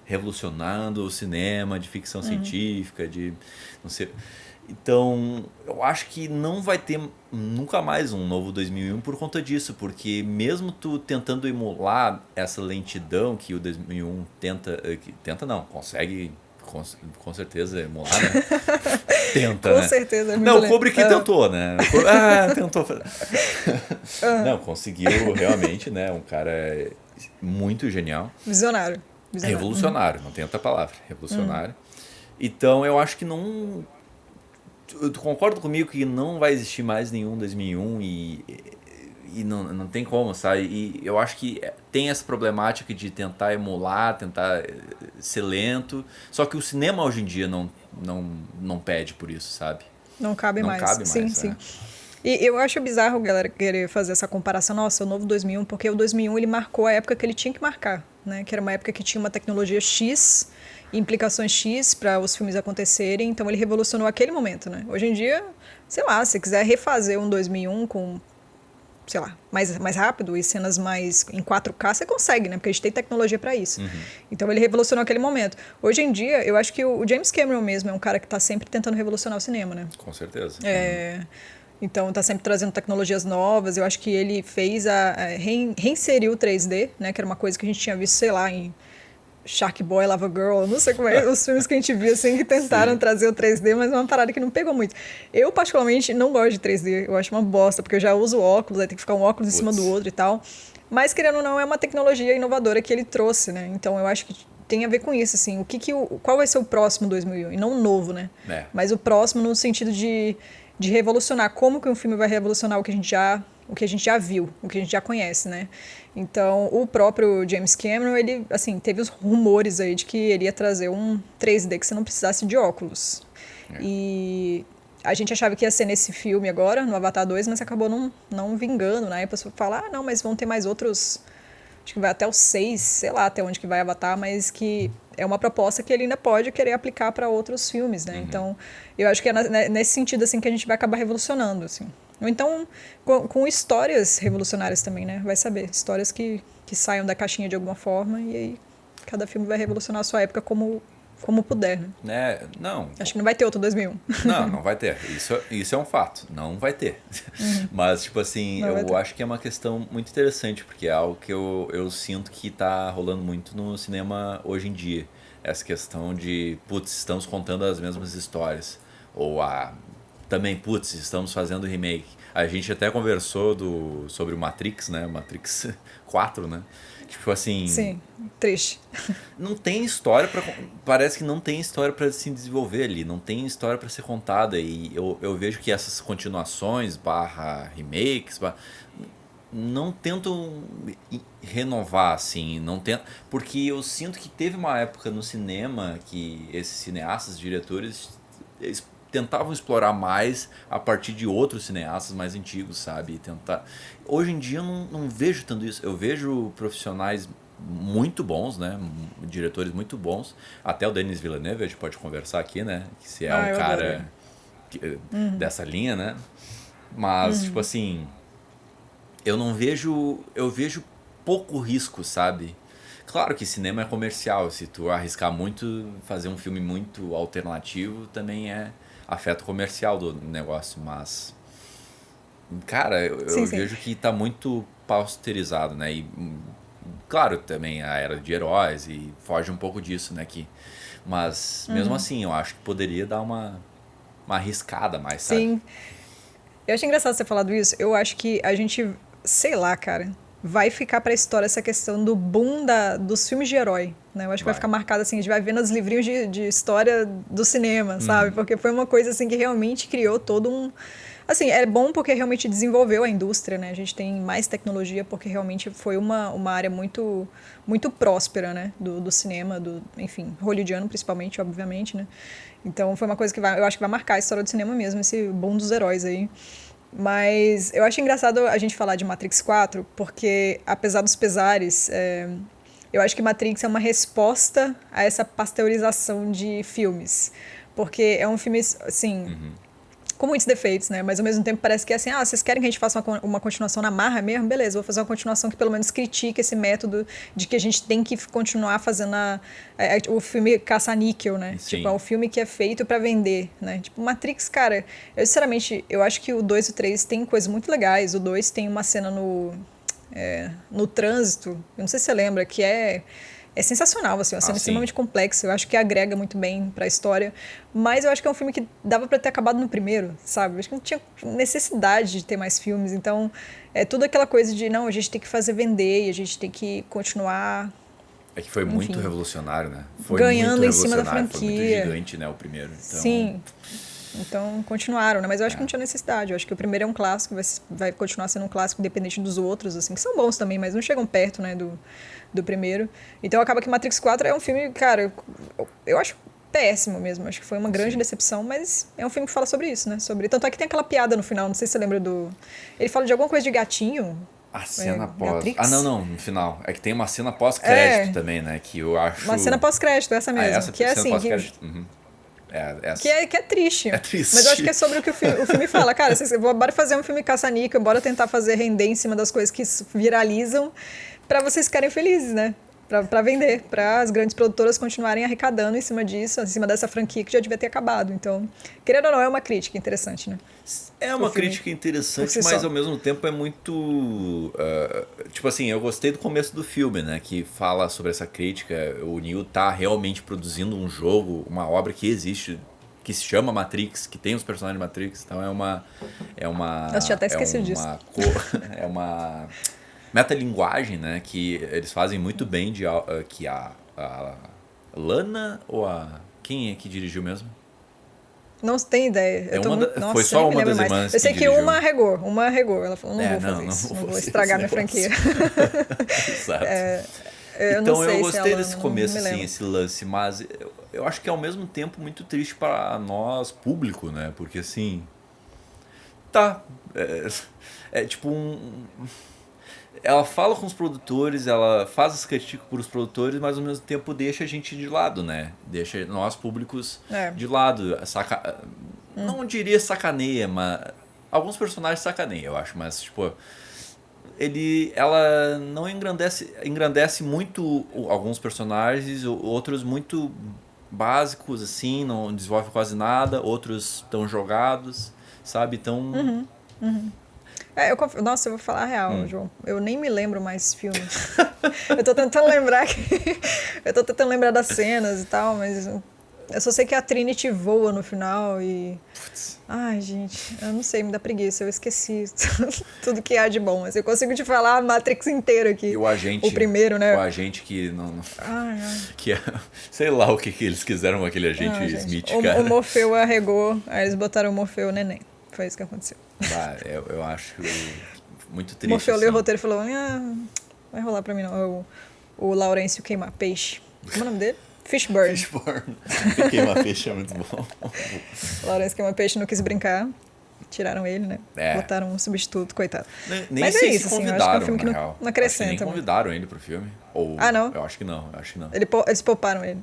revolucionando o cinema de ficção científica, de não sei. Então, eu acho que não vai ter nunca mais um novo 2001 por conta disso, porque mesmo tu tentando emular essa lentidão que o 2001 tenta não, consegue com certeza emular, né? Tenta, com né? certeza, é muito não, o lento. Kubrick tentou, né? Tentou. Não, conseguiu realmente, né? Um cara muito genial. Visionário. Revolucionário, não tem outra palavra. Revolucionário. Então, eu acho que não... Tu concorda comigo que não vai existir mais nenhum 2001 e não tem como, sabe? E eu acho que tem essa problemática de tentar emular, tentar ser lento. Só que o cinema hoje em dia não pede por isso, sabe? Não cabe mais. Não cabe mais, sim, sim. E eu acho bizarro, galera, querer fazer essa comparação. Nossa, o novo 2001, porque o 2001 ele marcou a época que ele tinha que marcar, né? Que era uma época que tinha uma tecnologia X, implicações X para os filmes acontecerem, então ele revolucionou aquele momento, né? Hoje em dia, sei lá, se quiser refazer um 2001 com, sei lá, mais rápido e cenas mais em 4K, você consegue, né? Porque a gente tem tecnologia para isso. Então ele revolucionou aquele momento. Hoje em dia, eu acho que o James Cameron mesmo é um cara que está sempre tentando revolucionar o cinema, né? Com certeza. Então está sempre trazendo tecnologias novas. Eu acho que ele fez reinseriu o 3D, né? Que era uma coisa que a gente tinha visto, sei lá, em Shark Boy, Lava Girl, não sei como é, os filmes que a gente viu assim que tentaram trazer o 3D, mas é uma parada que não pegou muito. Eu, particularmente, não gosto de 3D, eu acho uma bosta, porque eu já uso óculos, aí tem que ficar um óculos em cima do outro e tal. Mas, querendo ou não, é uma tecnologia inovadora que ele trouxe, né? Então, eu acho que tem a ver com isso, assim, qual vai ser o próximo 2001? E não o novo, né? Mas o próximo no sentido de revolucionar. Como que um filme vai revolucionar o que a gente já viu, o que a gente já conhece, né? Então, o próprio James Cameron, ele, assim, teve os rumores aí de que ele ia trazer um 3D que você não precisasse de óculos. E a gente achava que ia ser nesse filme agora, no Avatar 2, mas acabou não vingando, né? E a pessoa fala, não, mas vão ter mais outros, acho que vai até o 6, sei lá até onde que vai Avatar, mas que é uma proposta que ele ainda pode querer aplicar para outros filmes, né? Então, eu acho que é nesse sentido, assim, que a gente vai acabar revolucionando, assim. Ou então, com histórias revolucionárias também, né? Vai saber. Histórias que saiam da caixinha de alguma forma e aí cada filme vai revolucionar a sua época como puder, né? Não. Acho que não vai ter outro 2001. Não vai ter. Isso é um fato. Não vai ter. Mas, tipo assim, eu acho que é uma questão muito interessante, porque é algo que eu sinto que tá rolando muito no cinema hoje em dia. Essa questão de, putz, estamos contando as mesmas histórias. Ou também, putz, estamos fazendo remake. A gente até conversou sobre o Matrix, né? Matrix 4, né? Tipo assim... Sim, triste. Não tem história para... Parece que não tem história para se desenvolver ali. Não tem história para ser contada. E eu vejo que essas continuações, remakes, não tentam renovar, assim. Não tentam, porque eu sinto que teve uma época no cinema que esses cineastas, diretores... Eles tentavam explorar mais a partir de outros cineastas mais antigos, sabe? Hoje em dia eu não vejo tanto isso. Eu vejo profissionais muito bons, né? Diretores muito bons. Até o Denis Villeneuve, a gente pode conversar aqui, né? Que se é um cara dessa linha, né? Mas, tipo assim, eu vejo pouco risco, sabe? Claro que cinema é comercial. Se tu arriscar muito, fazer um filme muito alternativo, também afeta o comercial do negócio, mas cara, eu vejo que tá muito pasteurizado, né? E claro, também a era de heróis e foge um pouco disso, né? Mas mesmo assim, eu acho que poderia dar uma arriscada mais, sabe? Sim. Eu acho engraçado você falar isso. Eu acho que a gente, sei lá, cara, vai ficar pra história essa questão do boom dos filmes de herói, né? Eu acho que vai ficar marcado assim, a gente vai ver nos livrinhos de história do cinema, sabe? Porque foi uma coisa assim que realmente criou todo Assim, é bom porque realmente desenvolveu a indústria, né? A gente tem mais tecnologia porque realmente foi uma área muito, muito próspera, né? Do cinema, enfim, hollywoodiano principalmente, obviamente, né? Então foi uma coisa que eu acho que vai marcar a história do cinema mesmo, esse boom dos heróis aí. Mas eu acho engraçado a gente falar de Matrix 4, porque apesar dos pesares, eu acho que Matrix é uma resposta a essa pasteurização de filmes. Porque é um filme, assim, com muitos defeitos, né? Mas ao mesmo tempo parece que é assim, vocês querem que a gente faça uma continuação na marra mesmo? Beleza, vou fazer uma continuação que pelo menos critique esse método de que a gente tem que continuar fazendo o filme caça-níquel, né? Sim. Tipo, é um filme que é feito pra vender, né? Tipo, Matrix, cara, eu sinceramente, eu acho que o 2 e o 3 tem coisas muito legais. O 2 tem uma cena no trânsito, eu não sei se você lembra, que é sensacional, assim, uma cena extremamente complexa. Eu acho que agrega muito bem pra história. Mas eu acho que é um filme que dava pra ter acabado no primeiro, sabe? Eu acho que não tinha necessidade de ter mais filmes. Então, é tudo aquela coisa de, não, a gente tem que fazer vender e a gente tem que continuar... É que foi muito revolucionário, né? Foi ganhando muito em cima da franquia. Foi muito gigante, né, o primeiro. Então... Sim. Então, continuaram, né? Mas eu acho que não tinha necessidade. Eu acho que o primeiro é um clássico, vai continuar sendo um clássico independente dos outros, assim, que são bons também, mas não chegam perto, né, do primeiro. Então, acaba que Matrix 4 é um filme, cara, eu acho péssimo mesmo. Acho que foi uma grande decepção, mas é um filme que fala sobre isso, né? Tanto é que tem aquela piada no final, não sei se você lembra Ele fala de alguma coisa de gatinho. A cena pós... não, no final. É que tem uma cena pós-crédito também, né? Que eu acho... Uma cena pós-crédito, essa mesmo. Essa que é assim... Que é triste. É triste. Mas eu acho que é sobre o que o filme fala. Cara, bora fazer um filme caça-níquel, bora tentar fazer render em cima das coisas que viralizam pra vocês ficarem felizes, né? Pra vender, pra as grandes produtoras continuarem arrecadando em cima disso, em cima dessa franquia que já devia ter acabado. Então, querendo ou não, é uma crítica interessante, né? É uma crítica interessante, mas ao mesmo tempo é muito... tipo assim, eu gostei do começo do filme, né? Que fala sobre essa crítica. O Neo tá realmente produzindo um jogo, uma obra que existe, que se chama Matrix, que tem os personagens de Matrix. Então é uma... Eu tinha até esquecido disso. É uma metalinguagem, né? Que eles fazem muito bem que a Lana ou quem é que dirigiu mesmo? Não tem ideia. Foi só uma das irmãs. Eu sei que uma regou. Ela falou, não vou fazer isso. Não vou estragar minha franquia. Exato. Então eu gostei desse começo, assim, esse lance, mas eu acho que é ao mesmo tempo muito triste para nós, público, né? Porque assim. É tipo ela fala com os produtores, ela faz as críticas para os produtores, mas ao mesmo tempo deixa a gente de lado, né? Deixa nós públicos de lado. Não diria sacaneia, mas alguns personagens sacaneiam, eu acho, mas tipo, ela não engrandece muito alguns personagens, outros muito básicos assim, não desenvolve quase nada, outros estão jogados, sabe? Então Nossa, eu vou falar a real, João. Eu nem me lembro mais filme. Eu tô tentando lembrar das cenas e tal, mas eu só sei que a Trinity voa no final e... Ai, gente, eu não sei, me dá preguiça, eu esqueci tudo que há de bom. Mas eu consigo te falar a Matrix inteira aqui. E o agente... O primeiro, né? O agente que não... Que é... Sei lá o que eles quiseram com aquele agente Smith, cara. O Morfeu arregou, aí eles botaram o Morfeu neném. Foi isso que aconteceu. Eu acho muito triste. O Morfeu leu o roteiro e falou, vai rolar pra mim não. O Laurêncio queima peixe. Como é o nome dele? Fishburne. Queima peixe é muito bom. O Laurêncio queima peixe, não quis brincar. Tiraram ele, né? Botaram um substituto, coitado. Nem sei se assim, convidaram, eu acho que é um filme que não acrescenta. Nem convidaram ele pro filme. Ou, não? Eu acho que não. Eles pouparam ele.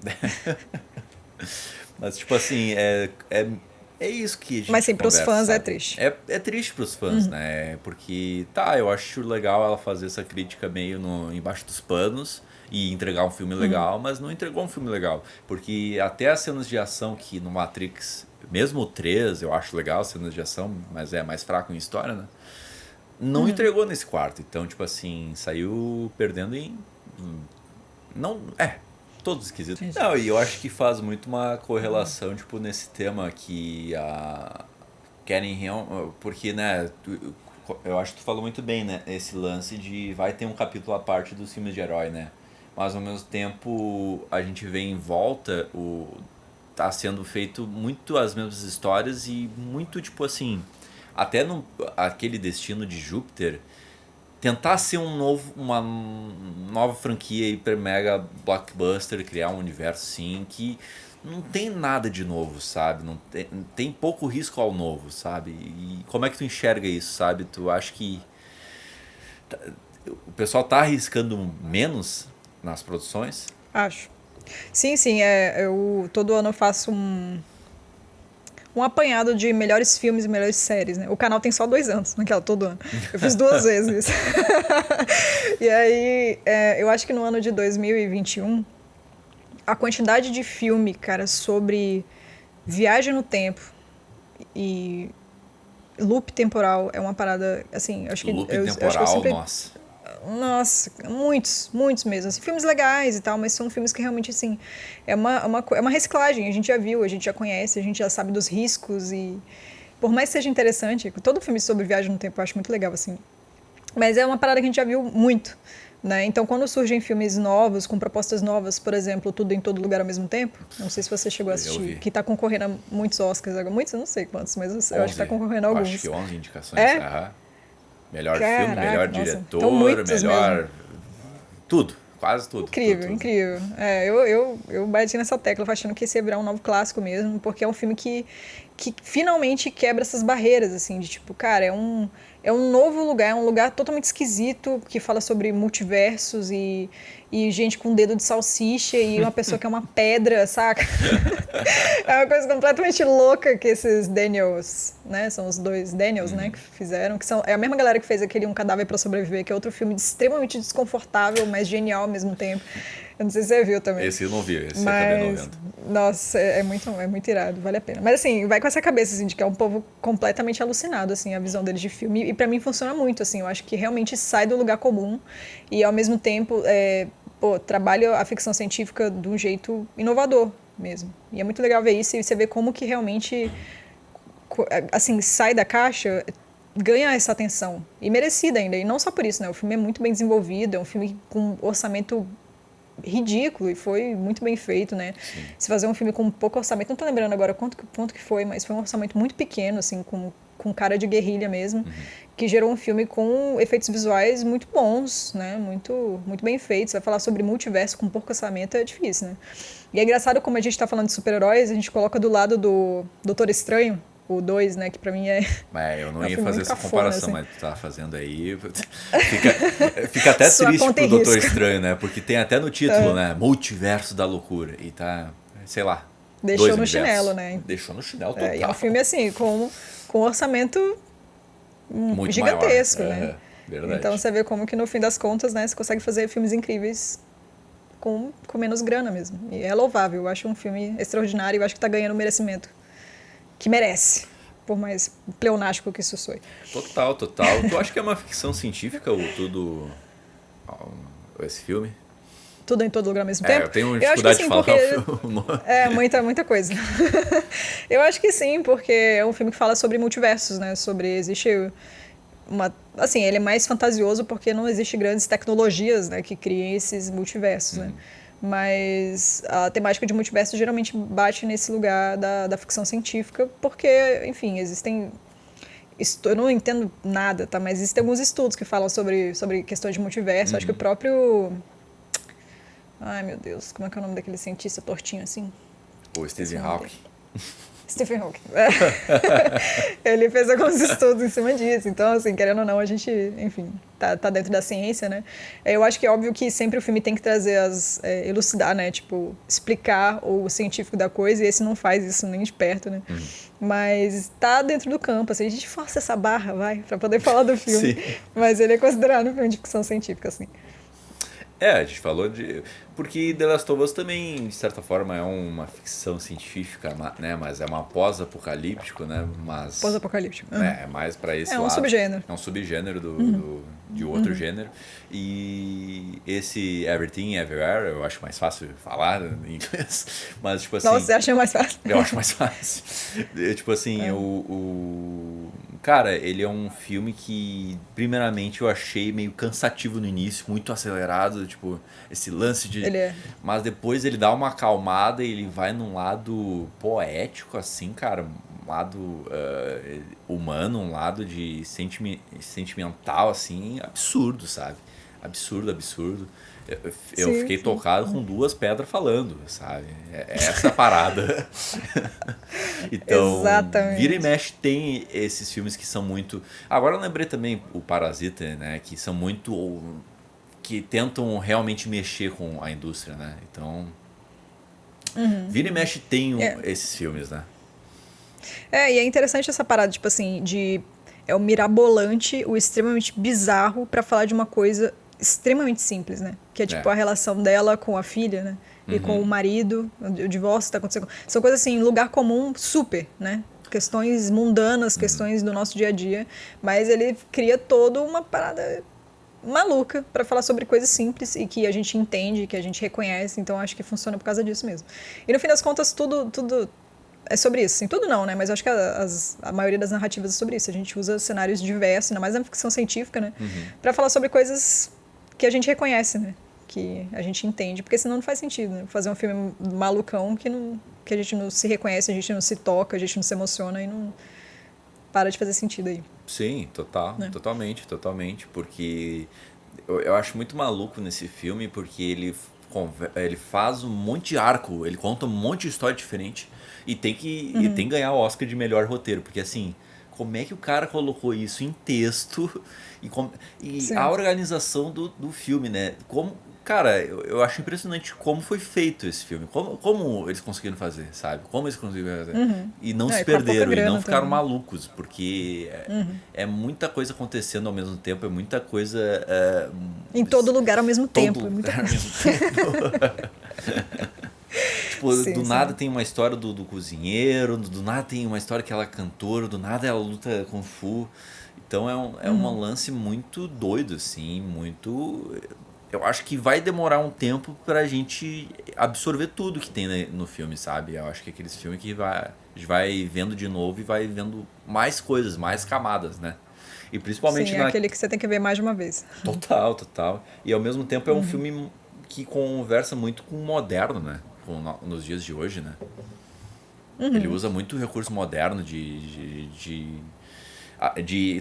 Mas tipo assim, é isso que a gente Mas sim, pros fãs sabe? é triste. É triste pros fãs, né? Porque, eu acho legal ela fazer essa crítica meio embaixo dos panos e entregar um filme legal, mas não entregou um filme legal. Porque até as cenas de ação que no Matrix, mesmo o 3, eu acho legal as cenas de ação, mas é mais fraco em história, né? Não entregou nesse quarto. Então, tipo assim, saiu perdendo em... Todos esquisitos. Não, e eu acho que faz muito uma correlação, tipo, nesse tema que a Karen Hill, porque, né, eu acho que tu falou muito bem, né, esse lance de vai ter um capítulo à parte dos filmes de herói, né, mas ao mesmo tempo a gente vê em volta tá sendo feito muito as mesmas histórias e muito, tipo assim, até no aquele Destino de Júpiter, tentar ser uma nova franquia hiper mega blockbuster, criar um universo sim que não tem nada de novo, sabe? Não tem pouco risco ao novo, sabe? E como é que tu enxerga isso, sabe? Tu acha que o pessoal tá arriscando menos nas produções? Acho. Sim, sim. Eu todo ano eu faço um apanhado de melhores filmes e melhores séries, né? O canal tem só 2 anos, naquela todo ano. Eu fiz 2 vezes isso. E aí, eu acho que no ano de 2021, a quantidade de filme, cara, sobre viagem no tempo e loop temporal é uma parada, assim, acho que Loop eu acho que temporal, eu sempre, nossa. nossa, muitos mesmo. Assim, filmes legais e tal, mas são filmes que realmente, assim, é uma reciclagem. A gente já viu, a gente já conhece, a gente já sabe dos riscos e... Por mais que seja interessante, todo filme sobre viagem no tempo eu acho muito legal, assim. Mas é uma parada que a gente já viu muito, né? Então, quando surgem filmes novos, com propostas novas, por exemplo, Tudo em Todo Lugar ao Mesmo Tempo, não sei se você chegou a assistir, que está concorrendo a muitos Oscars agora. Muitos, eu não sei quantos, mas eu acho que está concorrendo a alguns. Acho que 11 indicações. Melhor filme, melhor diretor, então melhor... Mesmo. Tudo, quase tudo. Incrível, tudo. incrível. Eu bati nessa tecla achando que esse ia virar um novo clássico mesmo, porque é um filme que finalmente quebra essas barreiras, assim, de tipo, cara, é um novo lugar, é um lugar totalmente esquisito, que fala sobre multiversos e gente com dedo de salsicha e uma pessoa que é uma pedra, saca? É uma coisa completamente louca que esses Daniels, né? São os 2 Daniels, né? Que fizeram, é a mesma galera que fez aquele Um Cadáver pra Sobreviver, que é outro filme extremamente desconfortável, mas genial ao mesmo tempo. Eu não sei se você viu também. Esse eu não vi, esse eu acabei não vendo. Nossa, é muito irado, vale a pena. Mas assim, vai com essa cabeça, assim, de que é um povo completamente alucinado, assim, a visão deles de filme. E pra mim funciona muito, assim, eu acho que realmente sai do lugar comum e ao mesmo tempo, trabalha a ficção científica de um jeito inovador mesmo. E é muito legal ver isso e você vê como que realmente, assim, sai da caixa, ganha essa atenção. E merecida ainda. E não só por isso, né? O filme é muito bem desenvolvido, é um filme com orçamento ridículo e foi muito bem feito, né? Sim. Se fazer um filme com pouco orçamento, não tô lembrando agora quanto que foi, mas foi um orçamento muito pequeno, assim, com cara de guerrilha mesmo, que gerou um filme com efeitos visuais muito bons, né? Muito bem feitos. Vai falar sobre multiverso com pouco orçamento é difícil, né? E é engraçado como a gente tá falando de super-heróis, a gente coloca do lado do Doutor Estranho, o 2, né, que pra mim é... Eu não ia fazer essa comparação, assim. Mas tu tá fazendo aí... Fica até triste pro Doutor Estranho, né? Porque tem até no título, né? Multiverso da loucura. E tá, sei lá, deixou no chinelo, né? Deixou no chinelo total. E é um filme, assim, com orçamento muito gigantesco, maior. né? Verdade. Então você vê como que no fim das contas, né, você consegue fazer filmes incríveis com menos grana mesmo. E é louvável, eu acho um filme extraordinário e eu acho que tá ganhando o merecimento que merece, por mais pleonástico que isso soe. Total. Tu acha que é uma ficção científica ou tudo... esse filme? Tudo em Todo Lugar ao Mesmo Tempo? Eu tenho dificuldade de falar o filme. Muita coisa. Eu acho que sim, porque é um filme que fala sobre multiversos, né? Existe uma... Assim, ele é mais fantasioso porque não existe grandes tecnologias, né, que criem esses multiversos, né? Mas a temática de multiverso geralmente bate nesse lugar da ficção científica, porque, enfim, existem... Eu não entendo nada, tá? Mas existem alguns estudos que falam sobre questões de multiverso. Acho que o próprio... Ai, meu Deus, como é que é o nome daquele cientista tortinho assim? O Stephen Hawking. Stephen Hawking. Ele fez alguns estudos em cima disso. Então, assim, querendo ou não, a gente, enfim, tá dentro da ciência, né? Eu acho que é óbvio que sempre o filme tem que trazer elucidar, né? Tipo, explicar o científico da coisa, e esse não faz isso nem de perto, né? Mas tá dentro do campo, assim, a gente força essa barra, pra poder falar do filme. Sim. Mas ele é considerado um filme de ficção científica, assim. A gente falou de... Porque The Last of Us também, de certa forma, é uma ficção científica, né? Mas é uma pós-apocalíptico, né? Pós-apocalíptico. É mais pra esse lado. É um subgênero. É um subgênero de outro gênero. E esse Everything, Everywhere, eu acho mais fácil falar em inglês. Mas, tipo assim... Nossa, você acha mais fácil? Eu acho mais fácil. Tipo assim, Cara, ele é um filme que, primeiramente, eu achei meio cansativo no início, muito acelerado, tipo, esse lance de... Ele é. Mas depois ele dá uma acalmada e ele vai num lado poético, assim, cara, lado humano, um lado de sentimental, assim, absurdo, sabe? Absurdo. Eu fiquei tocado com 2 pedras falando, sabe? É essa a parada. Então, Exatamente. vira e mexe tem esses filmes que são muito... Agora eu lembrei também o Parasita, né? Que são muito... que tentam realmente mexer com a indústria, né? Então, vira e mexe tem esses filmes, né? E é interessante essa parada, tipo assim, é o mirabolante, o extremamente bizarro pra falar de uma coisa extremamente simples, né? Que é tipo a relação dela com a filha, né? E com o marido, o divórcio que tá acontecendo. São coisas assim, lugar comum, super, né? Questões mundanas, questões do nosso dia a dia. Mas ele cria toda uma parada maluca pra falar sobre coisas simples e que a gente entende, que a gente reconhece. Então acho que funciona por causa disso mesmo. E no fim das contas, tudo é sobre isso. Assim, tudo não, né? Mas eu acho que a maioria das narrativas é sobre isso. A gente usa cenários diversos, ainda mais na ficção científica, né? Pra falar sobre coisas que a gente reconhece, né? Que a gente entende. Porque senão não faz sentido, né? Fazer um filme malucão que a gente não se reconhece, a gente não se toca, a gente não se emociona e não para de fazer sentido aí. Sim, totalmente. Porque eu acho muito maluco nesse filme, porque ele faz um monte de arco, ele conta um monte de história diferente e tem que ganhar o Oscar de melhor roteiro, porque assim, como é que o cara colocou isso em texto e a organização do filme, né? Cara, eu acho impressionante como foi feito esse filme, como eles conseguiram fazer, sabe? Como eles conseguiram fazer. E não se perderam, e não ficaram malucos, porque é muita coisa acontecendo ao mesmo tempo, é muita coisa... em todo lugar ao mesmo tempo. Todo lugar ao mesmo tempo. Tipo, do nada tem uma história do cozinheiro, do nada tem uma história que ela é cantora, do nada ela luta Kung Fu. Então é um lance muito doido, assim, muito... Eu acho que vai demorar um tempo pra gente absorver tudo que tem no filme, sabe? Eu acho que é aqueles filmes que a gente vai vendo de novo e vai vendo mais coisas, mais camadas, né? E principalmente Sim, é aquele que você tem que ver mais de uma vez. Total. E ao mesmo tempo é um filme que conversa muito com o moderno, né? Nos dias de hoje, né? Ele usa muito recurso moderno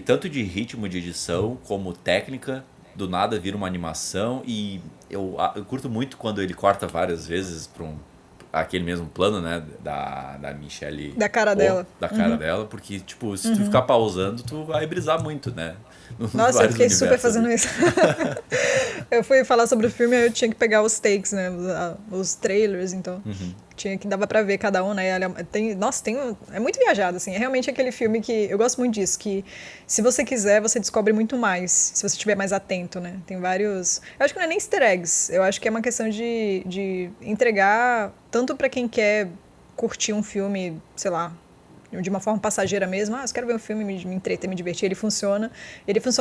tanto de ritmo de edição como técnica. Do nada vira uma animação e eu curto muito quando ele corta várias vezes para aquele mesmo plano, né, da Michelle. Da cara dela. Da cara dela, porque, tipo, se tu ficar pausando, tu vai brisar muito, né? Nossa, eu fiquei super fazendo isso. Eu fui falar sobre o filme e eu tinha que pegar os takes, né, os trailers, então dava pra ver cada um, né, é muito viajado, assim, é realmente aquele filme que, eu gosto muito disso, que se você quiser, você descobre muito mais, se você estiver mais atento, né, tem vários, eu acho que não é nem easter eggs, eu acho que é uma questão de entregar, tanto pra quem quer curtir um filme, sei lá, de uma forma passageira mesmo, eu quero ver um filme, me entreter, me divertir, ele funciona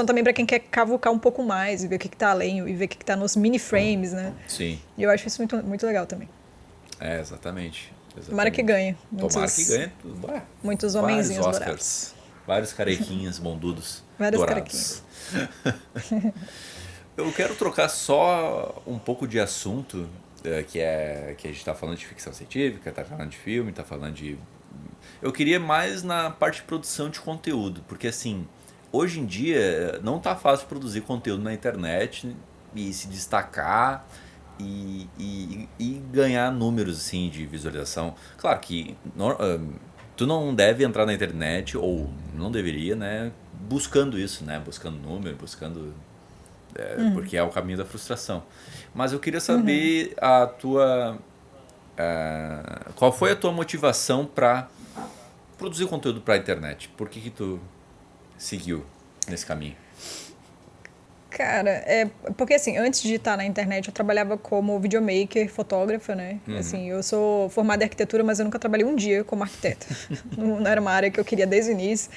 também para quem quer cavucar um pouco mais e ver o que tá além, e ver o que tá nos mini frames, né? Sim. E eu acho isso muito, muito legal também. Exatamente. Tomara que ganhe. Tomara que ganhe. Muitos homenzinhos Oscars, dourados. Vários carequinhas bondudos. Vários dourados. Carequinhas. Eu quero trocar só um pouco de assunto, que a gente tá falando de ficção científica, tá falando de filme, tá falando de... Eu queria mais na parte de produção de conteúdo, porque assim, hoje em dia não tá fácil produzir conteúdo na internet e se destacar e ganhar números assim de visualização. Claro que tu não deve entrar na internet, ou não deveria, né, buscando isso, né, buscando número, buscando... porque é o caminho da frustração. Mas eu queria saber a tua... qual foi a tua motivação para produzir conteúdo para a internet? Por que tu seguiu nesse caminho? Cara, porque assim, antes de estar na internet eu trabalhava como videomaker, fotógrafa, né? Assim, eu sou formada em arquitetura, mas eu nunca trabalhei um dia como arquiteta. Não era uma área que eu queria desde o início.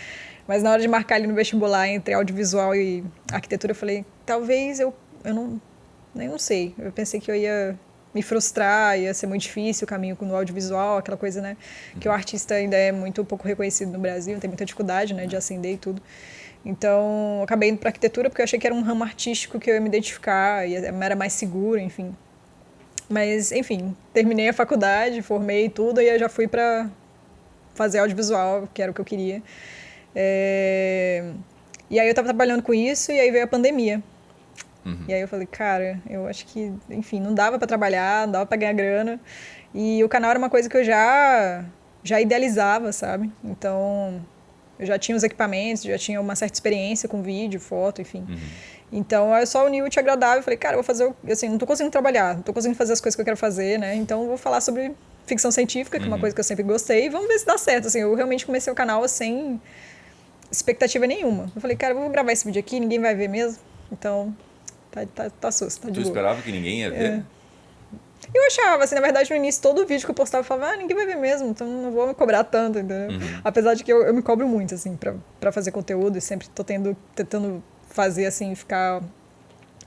Mas na hora de marcar ali no vestibular entre audiovisual e arquitetura, eu falei, talvez eu não sei. Eu pensei que eu ia me frustrar, ia ser muito difícil o caminho no audiovisual, aquela coisa, né? Que o artista ainda é muito pouco reconhecido no Brasil, tem muita dificuldade, né, de ascender e tudo. Então, eu acabei indo para arquitetura porque eu achei que era um ramo artístico que eu ia me identificar e era mais seguro, enfim. Mas, enfim, terminei a faculdade, formei tudo e eu já fui para fazer audiovisual, que era o que eu queria. E aí eu tava trabalhando com isso e aí veio a pandemia. E aí eu falei, cara, eu acho que, enfim, não dava pra trabalhar, não dava pra ganhar grana. E o canal era uma coisa que eu já idealizava, sabe? Então, eu já tinha os equipamentos, já tinha uma certa experiência com vídeo, foto, enfim. Então, eu só uni o útil ao agradável e falei, cara, eu vou fazer, assim, não tô conseguindo trabalhar, não tô conseguindo fazer as coisas que eu quero fazer, né? Então, eu vou falar sobre ficção científica, que é uma coisa que eu sempre gostei, e vamos ver se dá certo. Assim, eu realmente comecei o canal sem expectativa nenhuma. Eu falei, cara, eu vou gravar esse vídeo aqui, ninguém vai ver mesmo. Então, tá susto, tá de boa. Tu esperava que ninguém ia ver? Eu achava, assim, na verdade, no início, todo vídeo que eu postava, eu falava, ninguém vai ver mesmo, então não vou me cobrar tanto, entendeu? Apesar de que eu me cobro muito, assim, pra fazer conteúdo e sempre tô tentando fazer, assim, ficar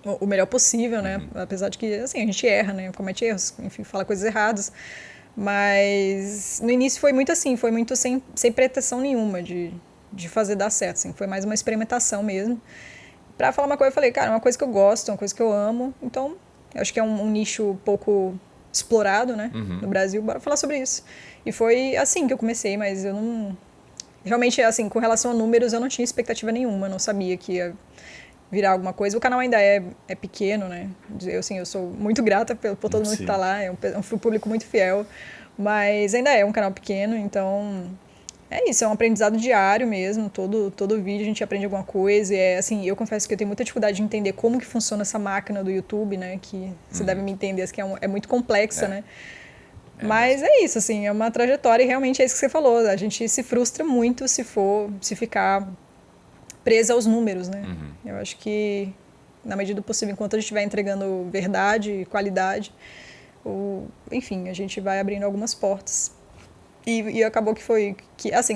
o melhor possível, né? Apesar de que, assim, a gente erra, né? Comete erros, enfim, fala coisas erradas. Mas no início foi muito assim, foi muito sem pretensão nenhuma de fazer dar certo, assim. Foi mais uma experimentação mesmo. Pra falar uma coisa, eu falei, cara, é uma coisa que eu gosto, é uma coisa que eu amo, então eu acho que é um nicho pouco explorado, né, no Brasil, bora falar sobre isso. E foi assim que eu comecei, mas eu não... Realmente, assim, com relação a números, eu não tinha expectativa nenhuma, não sabia que ia virar alguma coisa. O canal ainda é pequeno, né, eu sou muito grata por todo mundo que tá lá, é um público muito fiel, mas ainda é um canal pequeno, então... É isso, é um aprendizado diário mesmo, todo vídeo a gente aprende alguma coisa, e assim, eu confesso que eu tenho muita dificuldade de entender como que funciona essa máquina do YouTube, né, que você deve me entender, que é muito complexa, né, mas é isso, assim, é uma trajetória e realmente é isso que você falou, a gente se frustra muito se ficar presa aos números, né, eu acho que na medida do possível, enquanto a gente estiver entregando verdade e qualidade, enfim, a gente vai abrindo algumas portas. E acabou que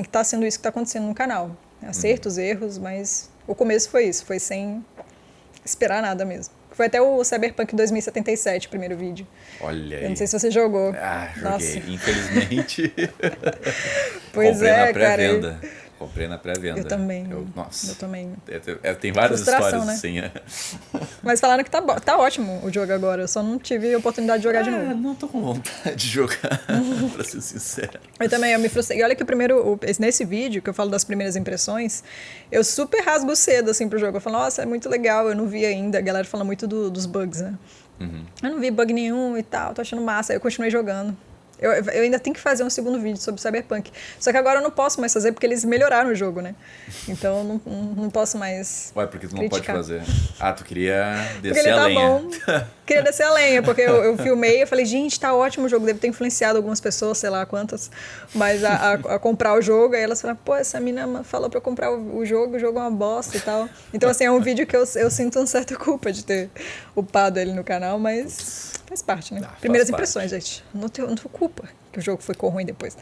tá sendo isso que tá acontecendo no canal. Acertos, erros, mas o começo foi isso, foi sem esperar nada mesmo. Foi até o Cyberpunk 2077, o primeiro vídeo. Olha aí. Eu não sei se você jogou. Joguei, nossa. Infelizmente. Pois comprei na pré-venda. Cara. Comprei na pré-venda. Eu também. Nossa. Eu também. Tem várias histórias né? assim. Mas falaram que tá ótimo o jogo agora. Eu só não tive a oportunidade de jogar de novo. Não tô com vontade de jogar, pra ser sincero. Eu me frustrei. E olha que nesse vídeo, que eu falo das primeiras impressões, eu super rasgo cedo, assim, pro jogo. Eu falo, nossa, é muito legal, eu não vi ainda. A galera fala muito dos bugs, né? Eu não vi bug nenhum e tal, tô achando massa. Aí eu continuei jogando. Eu ainda tenho que fazer um segundo vídeo sobre Cyberpunk. Só que agora eu não posso mais fazer porque eles melhoraram o jogo, né? Então eu não posso mais. Ué, porque tu não pode fazer? Tu queria porque descer a lenha. Bom. Queria descer a lenha, porque eu filmei, eu falei, gente, tá ótimo o jogo, deve ter influenciado algumas pessoas, sei lá quantas, mas a comprar o jogo, aí elas falaram, pô, essa mina falou pra eu comprar o jogo é uma bosta e tal. Então, assim, é um vídeo que eu sinto uma certa culpa de ter upado ele no canal, mas faz parte, né? Primeiras impressões, gente. Não tenho culpa que o jogo ficou ruim depois.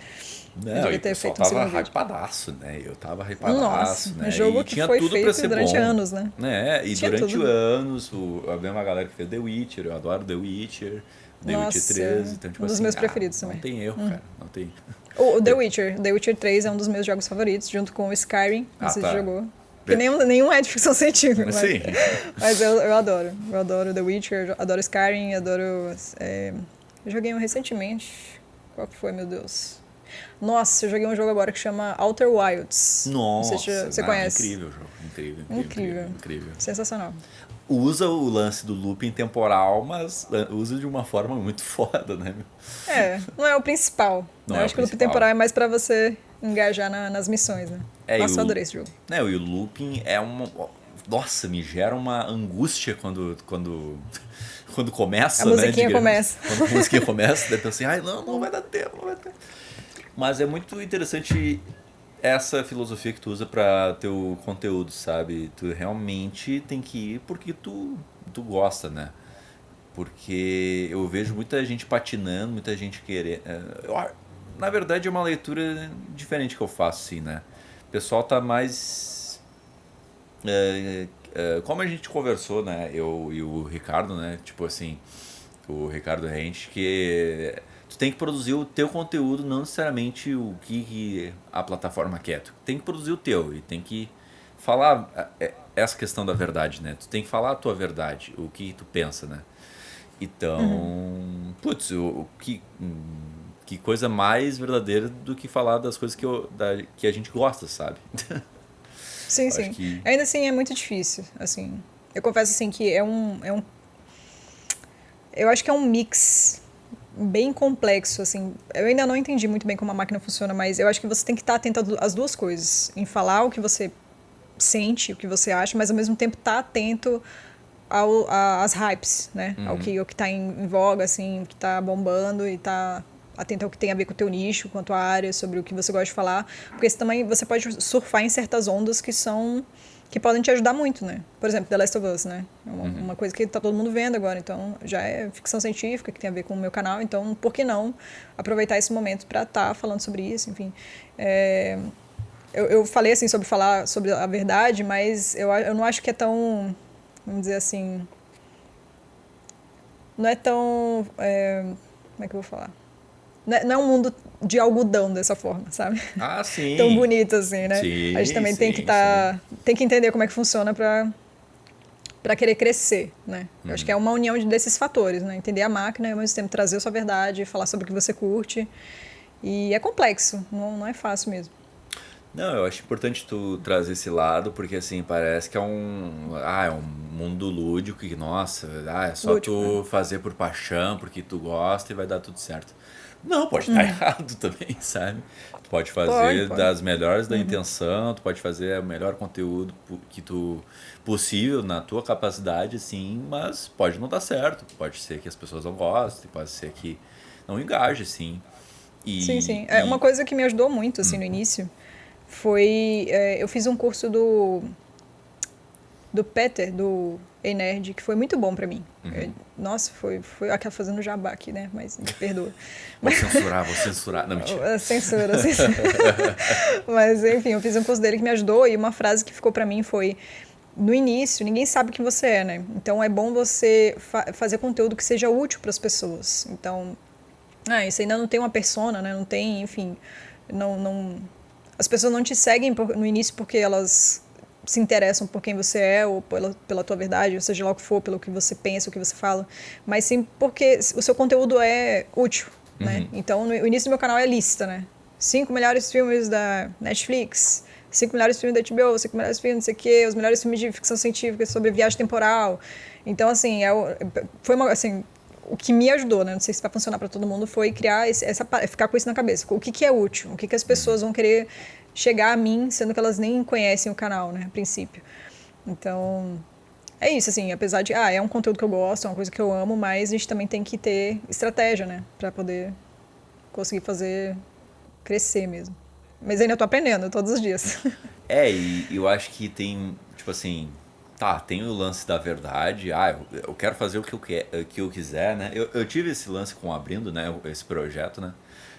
Não, eu tava hypadaço, né? Eu tava hypadaço, Nossa, né? Um jogo e que tinha foi tudo feito pra ser durante bom. anos, né? E tinha durante anos, a mesma galera que fez The Witcher, eu adoro The Witcher, The Witcher 3, então tipo um dos meus preferidos também. Não tem erro, cara, não tem. O The Witcher 3 é um dos meus jogos favoritos, junto com o Skyrim, não sei se jogou. Porque nenhum é de ficção científica, Sim. Mas eu adoro. Eu adoro The Witcher, adoro Skyrim, adoro... eu joguei um recentemente. Qual que foi, meu Deus? Nossa, eu joguei um jogo agora que chama Outer Wilds. Nossa, não sei se você conhece. Incrível o jogo, incrível. Sensacional. Usa o lance do looping temporal, mas usa de uma forma muito foda, né? Não é o principal. Eu acho que o looping temporal é mais pra você engajar nas missões, né? Nossa, eu adorei esse jogo. E o looping é uma... Nossa, me gera uma angústia quando começa, a musiquinha começa. Quando a musiquinha começa, daí pensa assim, não vai dar tempo. Mas é muito interessante essa filosofia que tu usa pra teu conteúdo, sabe? Tu realmente tem que ir porque tu gosta, né? Porque eu vejo muita gente patinando, muita gente querendo... Na verdade é uma leitura diferente que eu faço, assim, né? O pessoal tá mais... como a gente conversou, né? Eu e o Ricardo, né? Tipo assim, o Ricardo Rente, que tu tem que produzir o teu conteúdo, não necessariamente o que a plataforma quer. Tu tem que produzir o teu e tem que falar essa questão da verdade, né? Tu tem que falar a tua verdade, o que tu pensa, né? Então, putz, que coisa mais verdadeira do que falar das coisas que a gente gosta, sabe? Sim, sim. Que... Ainda assim, é muito difícil, assim. Eu confesso, assim, que eu acho que é um mix bem complexo, assim. Eu ainda não entendi muito bem como a máquina funciona, mas eu acho que você tem que estar atento às duas coisas. Em falar o que você sente, o que você acha, mas ao mesmo tempo estar atento às hypes, né? Ao que está em voga, assim, o que está bombando e tá atento ao que tem a ver com o teu nicho, com a tua área, sobre o que você gosta de falar. Porque também você pode surfar em certas ondas que podem te ajudar muito, né? Por exemplo, The Last of Us, né? Uma coisa que tá todo mundo vendo agora, então já é ficção científica, que tem a ver com o meu canal, então por que não aproveitar esse momento para estar falando sobre isso, enfim. Eu falei, assim, sobre falar sobre a verdade, mas eu não acho que é tão, vamos dizer assim, não é tão, como é que eu vou falar? Não é um mundo de algodão dessa forma, sabe? Ah, sim. Tão bonito assim, né? Sim, a gente também tem que entender como é que funciona para querer crescer, né? Eu acho que é uma união desses fatores, né? Entender a máquina e ao mesmo tempo trazer a sua verdade, falar sobre o que você curte. E é complexo, não é fácil mesmo. Não, eu acho importante tu trazer esse lado, porque assim, parece que é um mundo lúdico que, nossa, é só lúdico, tu fazer por paixão, porque tu gosta e vai dar tudo certo. Não, pode estar errado também, sabe? Tu pode fazer das melhores da intenção, tu pode fazer o melhor conteúdo que tu possível na tua capacidade, sim, mas pode não dar certo. Pode ser que as pessoas não gostem, pode ser que não engaje, sim. Sim. Uma coisa que me ajudou muito, assim, no início foi... eu fiz um curso do Peter, do Ei Nerd, que foi muito bom pra mim. Nossa, foi aquela fazendo jabá aqui, né? Mas me perdoa. Vou censurar. Não, mentira. Censura. Mas, enfim, eu fiz um curso dele que me ajudou e uma frase que ficou pra mim foi: no início, ninguém sabe quem você é, né? Então, é bom você fazer conteúdo que seja útil pras pessoas. Então, isso ainda não tem uma persona, né? Não tem, enfim... As pessoas não te seguem no início porque elas se interessam por quem você é ou pela tua verdade, ou seja lá o que for, pelo que você pensa, o que você fala, mas sim porque o seu conteúdo é útil, né? Então, o início do meu canal é lista, né? 5 melhores filmes da Netflix, 5 melhores filmes da HBO, 5 melhores filmes não sei o quê, os melhores filmes de ficção científica sobre viagem temporal. Então, assim, o que me ajudou, né? Não sei se vai funcionar para todo mundo, foi criar ficar com isso na cabeça. O que é útil? O que as pessoas vão querer chegar a mim, sendo que elas nem conhecem o canal, né? A princípio. Então, é isso, assim. Apesar de, é um conteúdo que eu gosto, é uma coisa que eu amo, mas a gente também tem que ter estratégia, né? Para poder conseguir fazer crescer mesmo. Mas ainda tô aprendendo todos os dias. E eu acho que tem, tipo assim... Tá, tem o lance da verdade, eu quero fazer o que eu quiser, né? Eu tive esse lance com Abrindo, né? Esse projeto, né?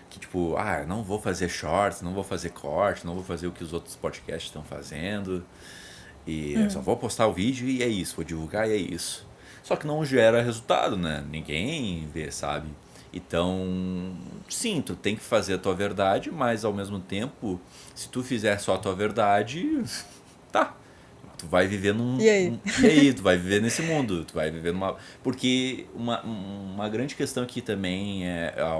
Que tipo, eu não vou fazer shorts, não vou fazer corte, não vou fazer o que os outros podcasts estão fazendo. E eu só vou postar o vídeo e é isso, vou divulgar e é isso. Só que não gera resultado, né? Ninguém vê, sabe? Então, sim, tu tem que fazer a tua verdade, mas ao mesmo tempo, se tu fizer só a tua verdade, tá. Tu vai viver E aí? E aí, tu vai viver nesse mundo, tu vai viver numa... Porque uma grande questão aqui também,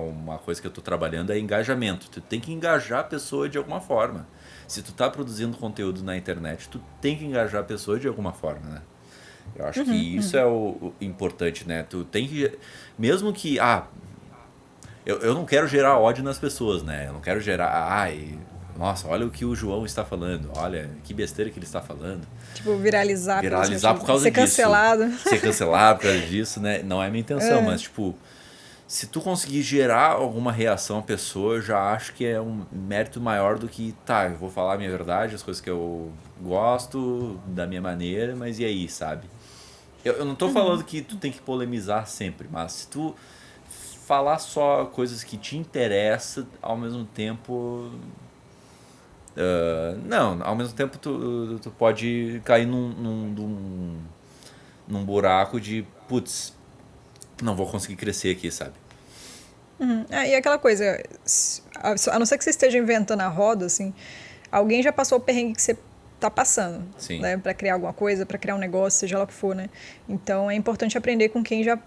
uma coisa que eu tô trabalhando, é engajamento. Tu tem que engajar a pessoa de alguma forma. Se tu tá produzindo conteúdo na internet, tu tem que engajar a pessoa de alguma forma, né? Eu acho que isso é o importante, né? Tu tem que... Mesmo que... eu não quero gerar ódio nas pessoas, né? Eu não quero gerar... Nossa, olha o que o João está falando. Olha, que besteira que ele está falando. Tipo, viralizar por causa ser disso. Cancelado. Ser cancelado por causa disso, né? Não é minha intenção, mas tipo... Se tu conseguir gerar alguma reação à pessoa, eu já acho que é um mérito maior do que... eu vou falar a minha verdade, as coisas que eu gosto, da minha maneira, mas e aí, sabe? Eu não tô falando que tu tem que polemizar sempre, mas se tu falar só coisas que te interessam, ao mesmo tempo... ao mesmo tempo tu pode cair num buraco de putz, não vou conseguir crescer aqui, sabe? E aquela coisa, a não ser que você esteja inventando a roda, assim, alguém já passou o perrengue que você tá passando, né, para criar alguma coisa, para criar um negócio, seja lá o que for, né? Então é importante aprender com quem já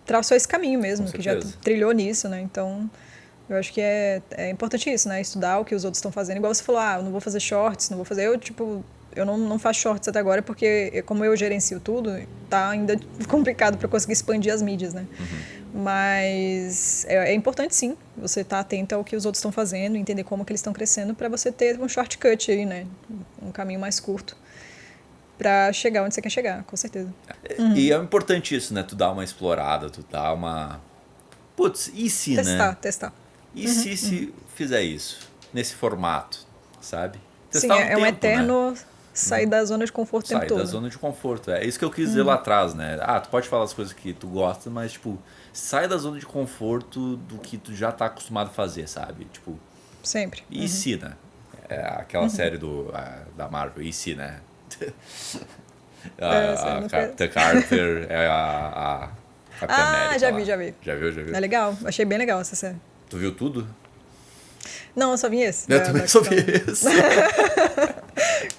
traçou esse caminho mesmo, que já certeza. trilhou nisso, né? Então, eu acho que é importante isso, né? Estudar o que os outros estão fazendo. Igual você falou, eu não vou fazer shorts, não vou fazer... Eu não faço shorts até agora porque, como eu gerencio tudo, tá ainda complicado para conseguir expandir as mídias, né? Mas é importante, sim, você estar atento ao que os outros estão fazendo, entender como que eles estão crescendo para você ter um shortcut aí, né? Um caminho mais curto para chegar onde você quer chegar, com certeza. E é importante isso, né? Tu dar uma explorada, tu dar uma... Putz, e se, né? Testar. E se fizer isso? Nesse formato, sabe? Sim, Testar é um tempo, eterno... né? Sair da zona de conforto o tempo todo. Sair da zona de conforto. É isso que eu quis dizer lá atrás, né? Tu pode falar as coisas que tu gosta, mas, tipo, sai da zona de conforto do que tu já tá acostumado a fazer, sabe? Tipo... Sempre. E se, né? É aquela série da Marvel, e se, né? A Capitã Carter é a Capitã América. Já lá. vi. Já viu? É legal, achei bem legal essa série. Tu viu tudo? Não, eu só vi esse. Eu também só vi esse.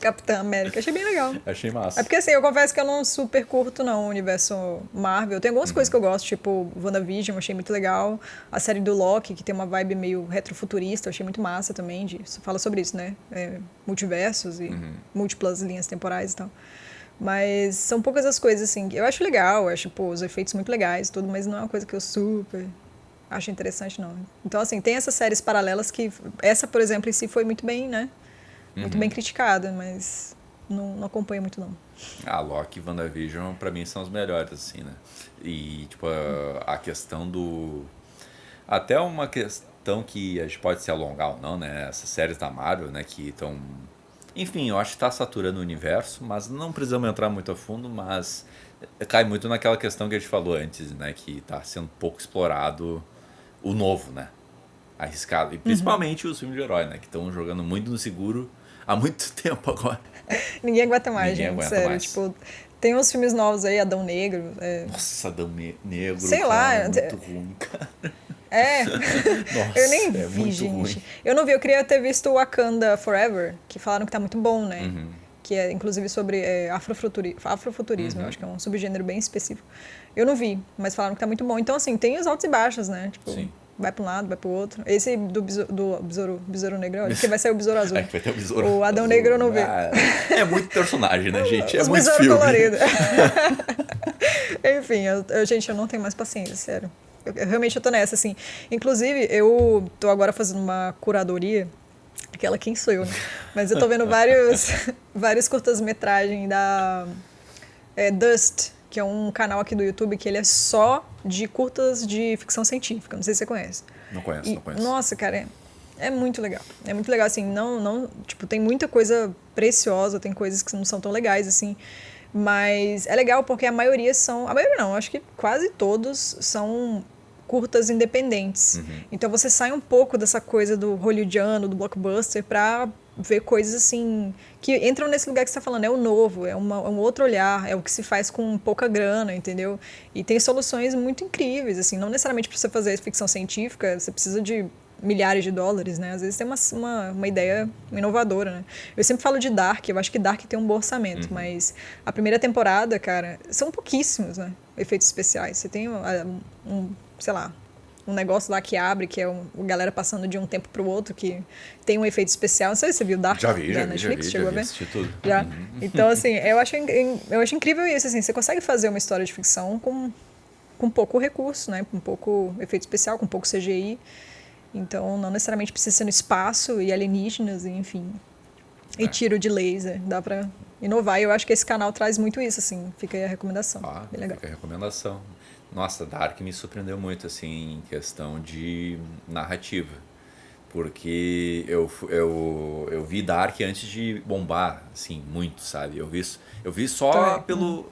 Capitã América, achei bem legal. Achei massa. É porque assim, eu confesso que eu não super curto não o universo Marvel. Tem algumas coisas que eu gosto, tipo WandaVision, eu achei muito legal. A série do Loki, que tem uma vibe meio retrofuturista, eu achei muito massa também. Fala sobre isso, né? Multiversos e múltiplas linhas temporais e tal. Mas são poucas as coisas, assim. Eu acho legal, eu acho os efeitos muito legais e tudo, mas não é uma coisa que eu super acho interessante, não. Então, assim, tem essas séries paralelas que... Essa, por exemplo, em si foi muito bem, né? Muito bem criticada, mas não acompanho muito, não. Loki e WandaVision, pra mim, são os melhores, assim, né? E, tipo, a questão do... Até uma questão que a gente pode se alongar ou não, né? Essas séries da Marvel, né? Que estão... Enfim, eu acho que tá saturando o universo, mas não precisamos entrar muito a fundo, mas cai muito naquela questão que a gente falou antes, né? Que tá sendo pouco explorado o novo, né? Arriscado. E principalmente os filmes de herói, né? Que estão jogando muito no seguro há muito tempo agora. Ninguém aguenta mais, Ninguém gente, aguenta sério. mais. Tipo, tem uns filmes novos aí, Adão Negro. Nossa, Adão Negro, sei cara, lá, é muito ruim, cara. Nossa, eu nem é vi, muito gente. ruim. Eu não vi, eu queria ter visto Wakanda Forever, que falaram que tá muito bom, né? Que é inclusive sobre afrofuturismo, eu acho que é um subgênero bem específico. Eu não vi, mas falaram que tá muito bom. Então, assim, tem os altos e baixos, né? Tipo, Sim. vai pra um lado, vai pro outro. Esse do Besouro Negro, olha, que vai ser o Besouro Azul. É que vai ter o Besouro O Adão Azul. Negro eu não vi. É muito personagem, né, gente? É Os muito Besouro filme. colorido. Enfim, gente, eu não tenho mais paciência, sério. Eu realmente tô nessa, assim. Inclusive, eu tô agora fazendo uma curadoria. Aquela quem sou eu, né? Mas eu tô vendo vários curtas-metragens da Dust, que é um canal aqui do YouTube que ele é só de curtas de ficção científica. Não sei se você conhece. Não conheço. Nossa, cara, é muito legal. É muito legal, assim, tipo, tem muita coisa preciosa, tem coisas que não são tão legais, assim. Mas é legal porque a maioria não, acho que quase todos são curtas independentes. Então você sai um pouco dessa coisa do hollywoodiano, do blockbuster, pra ver coisas assim que entram nesse lugar que você está falando, é o novo, é um outro olhar, é o que se faz com pouca grana, entendeu? E tem soluções muito incríveis, assim, não necessariamente para você fazer ficção científica, você precisa de milhares de dólares, né? Às vezes tem uma ideia inovadora, né? Eu sempre falo de Dark, eu acho que Dark tem um bom orçamento, mas a primeira temporada, cara, são pouquíssimos, né? Efeitos especiais. Você tem sei lá, um negócio lá que abre, que é a galera passando de um tempo pro outro, que tem um efeito especial. Não sei se você viu Dark Já vi, Netflix, chegou a ver? assisti tudo. Já. Então, assim, eu acho incrível isso, assim, você consegue fazer uma história de ficção com pouco recurso, né? Com pouco efeito especial, com pouco CGI. Então, não necessariamente precisa ser no espaço e alienígenas, enfim. E tiro de laser, dá pra inovar. E eu acho que esse canal traz muito isso, assim. Fica aí a recomendação. Bem legal. Fica a recomendação. Nossa, Dark me surpreendeu muito, assim, em questão de narrativa. Porque eu vi Dark antes de bombar, assim, muito, sabe? Eu vi só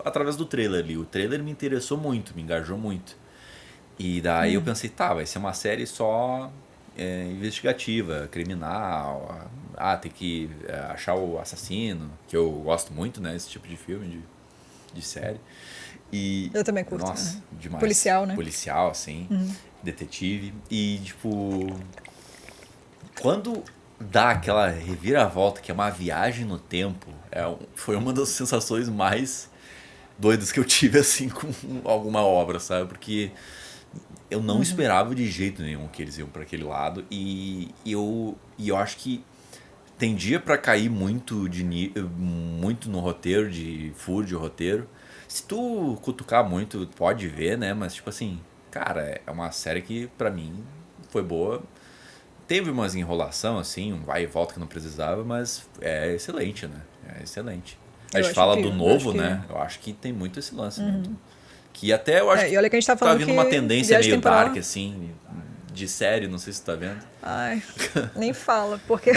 através do trailer ali. O trailer me interessou muito, me engajou muito. E daí eu pensei, vai ser uma série só investigativa, criminal. Tem que achar o assassino, que eu gosto muito, né? Esse tipo de filme, de série. E, eu também curto. Nossa, demais. Policial, né? Policial, assim. Detetive. E, tipo... Quando dá aquela reviravolta, que é uma viagem no tempo, foi uma das sensações mais doidas que eu tive, assim, com alguma obra, sabe? Porque eu não esperava de jeito nenhum que eles iam para aquele lado. E eu acho que tendia para cair muito no roteiro, de furo de roteiro. Se tu cutucar muito, pode ver, né? Mas, tipo assim, cara, é uma série que, pra mim, foi boa. Teve umas enrolação, assim, um vai e volta que não precisava, mas é excelente, né? É excelente. A gente fala do novo, né? Eu acho que tem muito esse lance, né? Que até eu acho e olha que a gente tá falando vindo uma tendência meio temporal. dark, assim, de série, não sei se tu tá vendo. Ai, nem fala, porque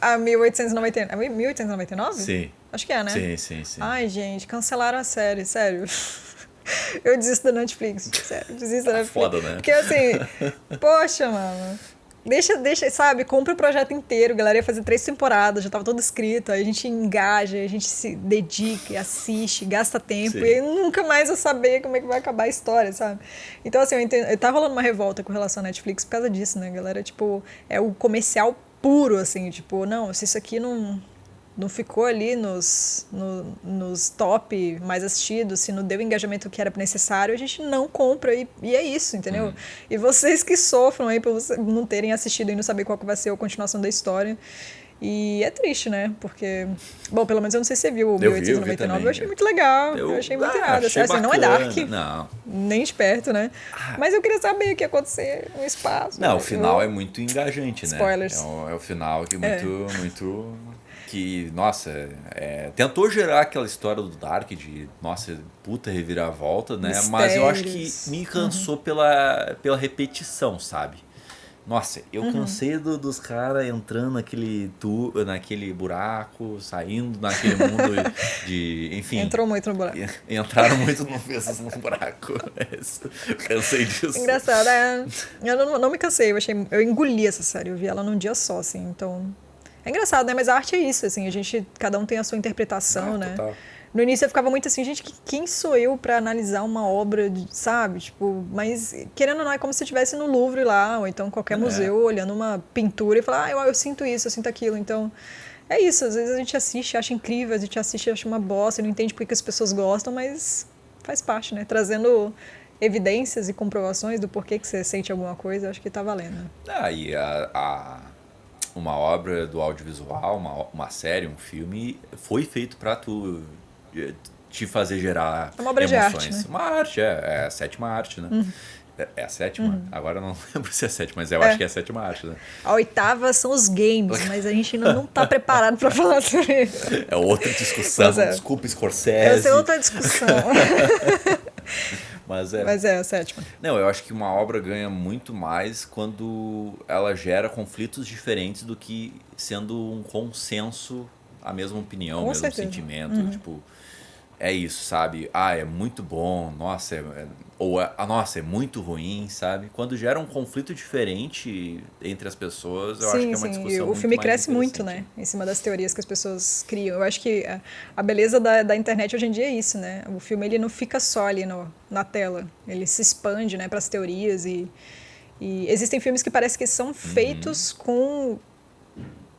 a 1899... 1899? Sim. Acho que é, né? Sim. Ai, gente, cancelaram a série, sério. Eu desisto da Netflix, sério, desisto da Netflix. Foda, né? Porque assim, poxa, mano... Deixa, sabe, compra o projeto inteiro, a galera ia fazer 3 temporadas, já tava tudo escrito, aí a gente engaja, a gente se dedica, assiste, gasta tempo, Sim. e aí nunca mais vai saber como é que vai acabar a história, sabe? Então, assim, tá rolando uma revolta com relação à Netflix por causa disso, né, galera? Tipo, é o comercial puro, assim, tipo, não, se isso aqui não ficou ali nos top mais assistidos, se não deu o engajamento que era necessário, a gente não compra e é isso, entendeu? E vocês que sofram aí por não terem assistido e não saber qual que vai ser a continuação da história. E é triste, né? Porque, bom, pelo menos eu não sei se você viu o 1899, eu achei muito legal, eu achei muito irado. Assim, não é dark, não. Nem de perto, né? Mas eu queria saber o que ia acontecer no espaço. Não, o final é muito engajante, né? Spoilers. É o final que é muito... Que, nossa, tentou gerar aquela história do Dark de, nossa, puta reviravolta, né? Mistérios. Mas eu acho que me cansou pela repetição, sabe? Nossa, eu cansei dos caras entrando naquele buraco, saindo naquele mundo de... Enfim. Entrou muito no buraco. Entraram muito no buraco. Cansei disso. Engraçado, eu não me cansei, eu engoli essa série, eu vi ela num dia só, assim, então... É engraçado, né? Mas a arte é isso, assim, cada um tem a sua interpretação, né? Total. No início eu ficava muito assim, gente, quem sou eu pra analisar uma obra, sabe? Tipo, mas querendo ou não, é como se eu estivesse no Louvre lá, ou então qualquer museu, olhando uma pintura e falar, eu sinto isso, eu sinto aquilo. Então, é isso, às vezes a gente assiste, acha incrível, a gente assiste, acha uma bosta, não entende por que as pessoas gostam, mas faz parte, né? Trazendo evidências e comprovações do porquê que você sente alguma coisa, acho que tá valendo. E uma obra do audiovisual, uma série, um filme, foi feito pra tu te fazer gerar uma obra emoções. De arte, né? Uma arte, é a sétima arte, né? É a sétima? Agora eu não lembro se é a sétima, mas eu acho que é a sétima arte, né? A 8ª são os games, mas a gente ainda não tá preparado pra falar sobre isso. É outra discussão, desculpa, Scorsese. Essa é outra discussão. Mas é a sétima. Não, eu acho que uma obra ganha muito mais quando ela gera conflitos diferentes do que sendo um consenso, a mesma opinião, o mesmo sentimento. Tipo, é isso, sabe? É muito bom, nossa, nossa, é muito ruim, sabe? Quando gera um conflito diferente entre as pessoas, eu acho que é uma discussão muito. O filme cresce muito, né? Em cima das teorias que as pessoas criam. Eu acho que a beleza da internet hoje em dia é isso, né? O filme ele não fica só ali na tela. Ele se expande, né, para as teorias e existem filmes que parece que são feitos com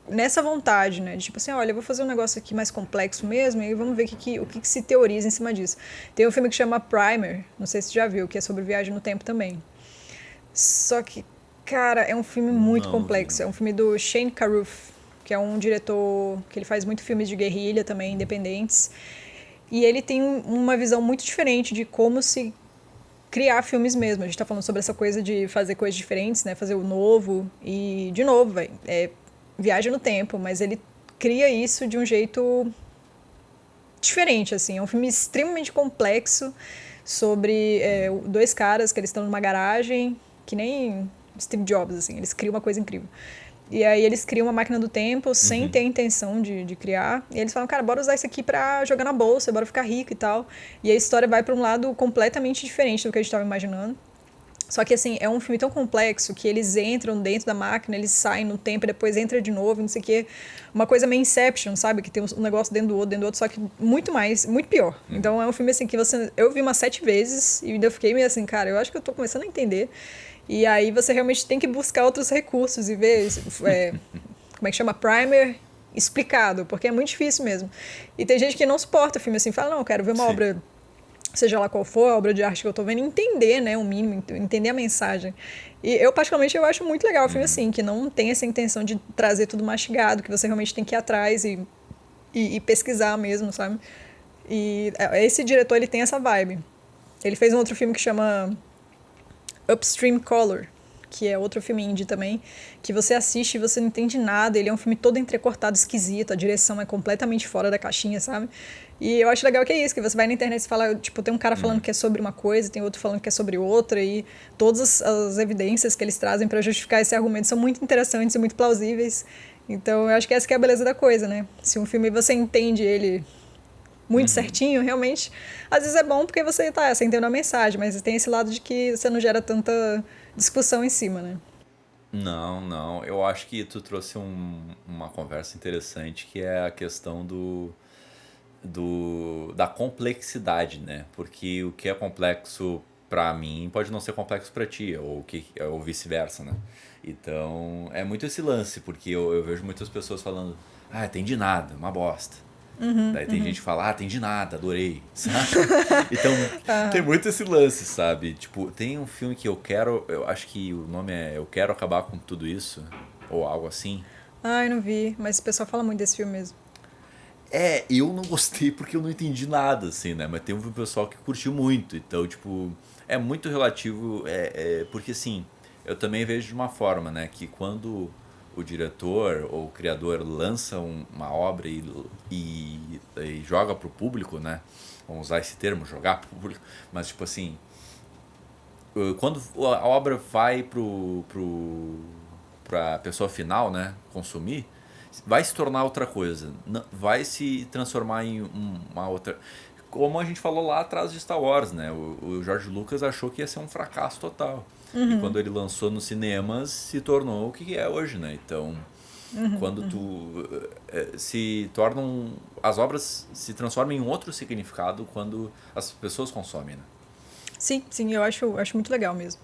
nessa vontade, né? De tipo assim, olha, eu vou fazer um negócio aqui mais complexo mesmo e vamos ver o que se teoriza em cima disso. Tem um filme que chama Primer, não sei se você já viu, que é sobre viagem no tempo também. Só que, cara, é um filme muito complexo. É um filme do Shane Carruth, que é um diretor que ele faz muito filmes de guerrilha também, independentes. E ele tem uma visão muito diferente de como se criar filmes mesmo. A gente tá falando sobre essa coisa de fazer coisas diferentes, né? Fazer o novo. E, de novo, viagem no tempo, mas ele cria isso de um jeito diferente, assim. É um filme extremamente complexo sobre 2 caras que eles estão numa garagem, que nem Steve Jobs, assim. Eles criam uma coisa incrível. E aí eles criam uma máquina do tempo sem ter a intenção de criar. E eles falam, cara, bora usar isso aqui pra jogar na bolsa, bora ficar rico e tal. E a história vai pra um lado completamente diferente do que a gente estava imaginando. Só que, assim, é um filme tão complexo que eles entram dentro da máquina, eles saem no tempo e depois entram de novo, não sei o quê. Uma coisa meio Inception, sabe? Que tem um negócio dentro do outro, só que muito pior. Então é um filme, assim, que eu vi umas 7 vezes e ainda fiquei meio assim, cara, eu acho que eu tô começando a entender. E aí você realmente tem que buscar outros recursos e ver, como é que chama? Primer, explicado, porque é muito difícil mesmo. E tem gente que não suporta filme assim, fala, não, eu quero ver uma obra, seja lá qual for, a obra de arte que eu tô vendo, entender, né, o mínimo, entender a mensagem. E eu, particularmente, eu acho muito legal o filme assim, que não tem essa intenção de trazer tudo mastigado, que você realmente tem que ir atrás e pesquisar mesmo, sabe? E esse diretor, ele tem essa vibe. Ele fez um outro filme que chama Upstream Color, que é outro filme indie também, que você assiste e você não entende nada, ele é um filme todo entrecortado, esquisito, a direção é completamente fora da caixinha, sabe? E eu acho legal que é isso, que você vai na internet e fala, tipo, tem um cara falando que é sobre uma coisa, tem outro falando que é sobre outra, e todas as evidências que eles trazem para justificar esse argumento são muito interessantes e muito plausíveis. Então, eu acho que essa que é a beleza da coisa, né? Se um filme você entende ele muito certinho, realmente, às vezes é bom porque você entende a mensagem, mas tem esse lado de que você não gera tanta discussão em cima, né? Não. Eu acho que tu trouxe uma conversa interessante, que é a questão da complexidade, né? Porque o que é complexo pra mim pode não ser complexo pra ti, ou vice-versa, né? Então, é muito esse lance, porque eu vejo muitas pessoas falando, tem de nada, uma bosta. Daí tem gente que fala, tem de nada, adorei, sabe? Então, tem muito esse lance, sabe? Tipo, tem um filme que eu acho que o nome é Eu Quero Acabar com Tudo Isso, ou algo assim. Eu não vi, mas o pessoal fala muito desse filme mesmo. Eu não gostei porque eu não entendi nada, assim, né? Mas tem um pessoal que curtiu muito, então, tipo, é muito relativo, porque, assim, eu também vejo de uma forma, né? Que quando o diretor ou o criador lança uma obra e joga pro público, né? Vamos usar esse termo, jogar pro público, mas tipo assim, quando a obra vai pra pessoa final, né? Consumir, vai se tornar outra coisa, vai se transformar em uma outra... Como a gente falou lá atrás de Star Wars, né? O George Lucas achou que ia ser um fracasso total. E quando ele lançou nos cinemas, se tornou o que é hoje, né? Então, quando as obras se transformam em outro significado quando as pessoas consomem, né? Sim, eu acho muito legal mesmo.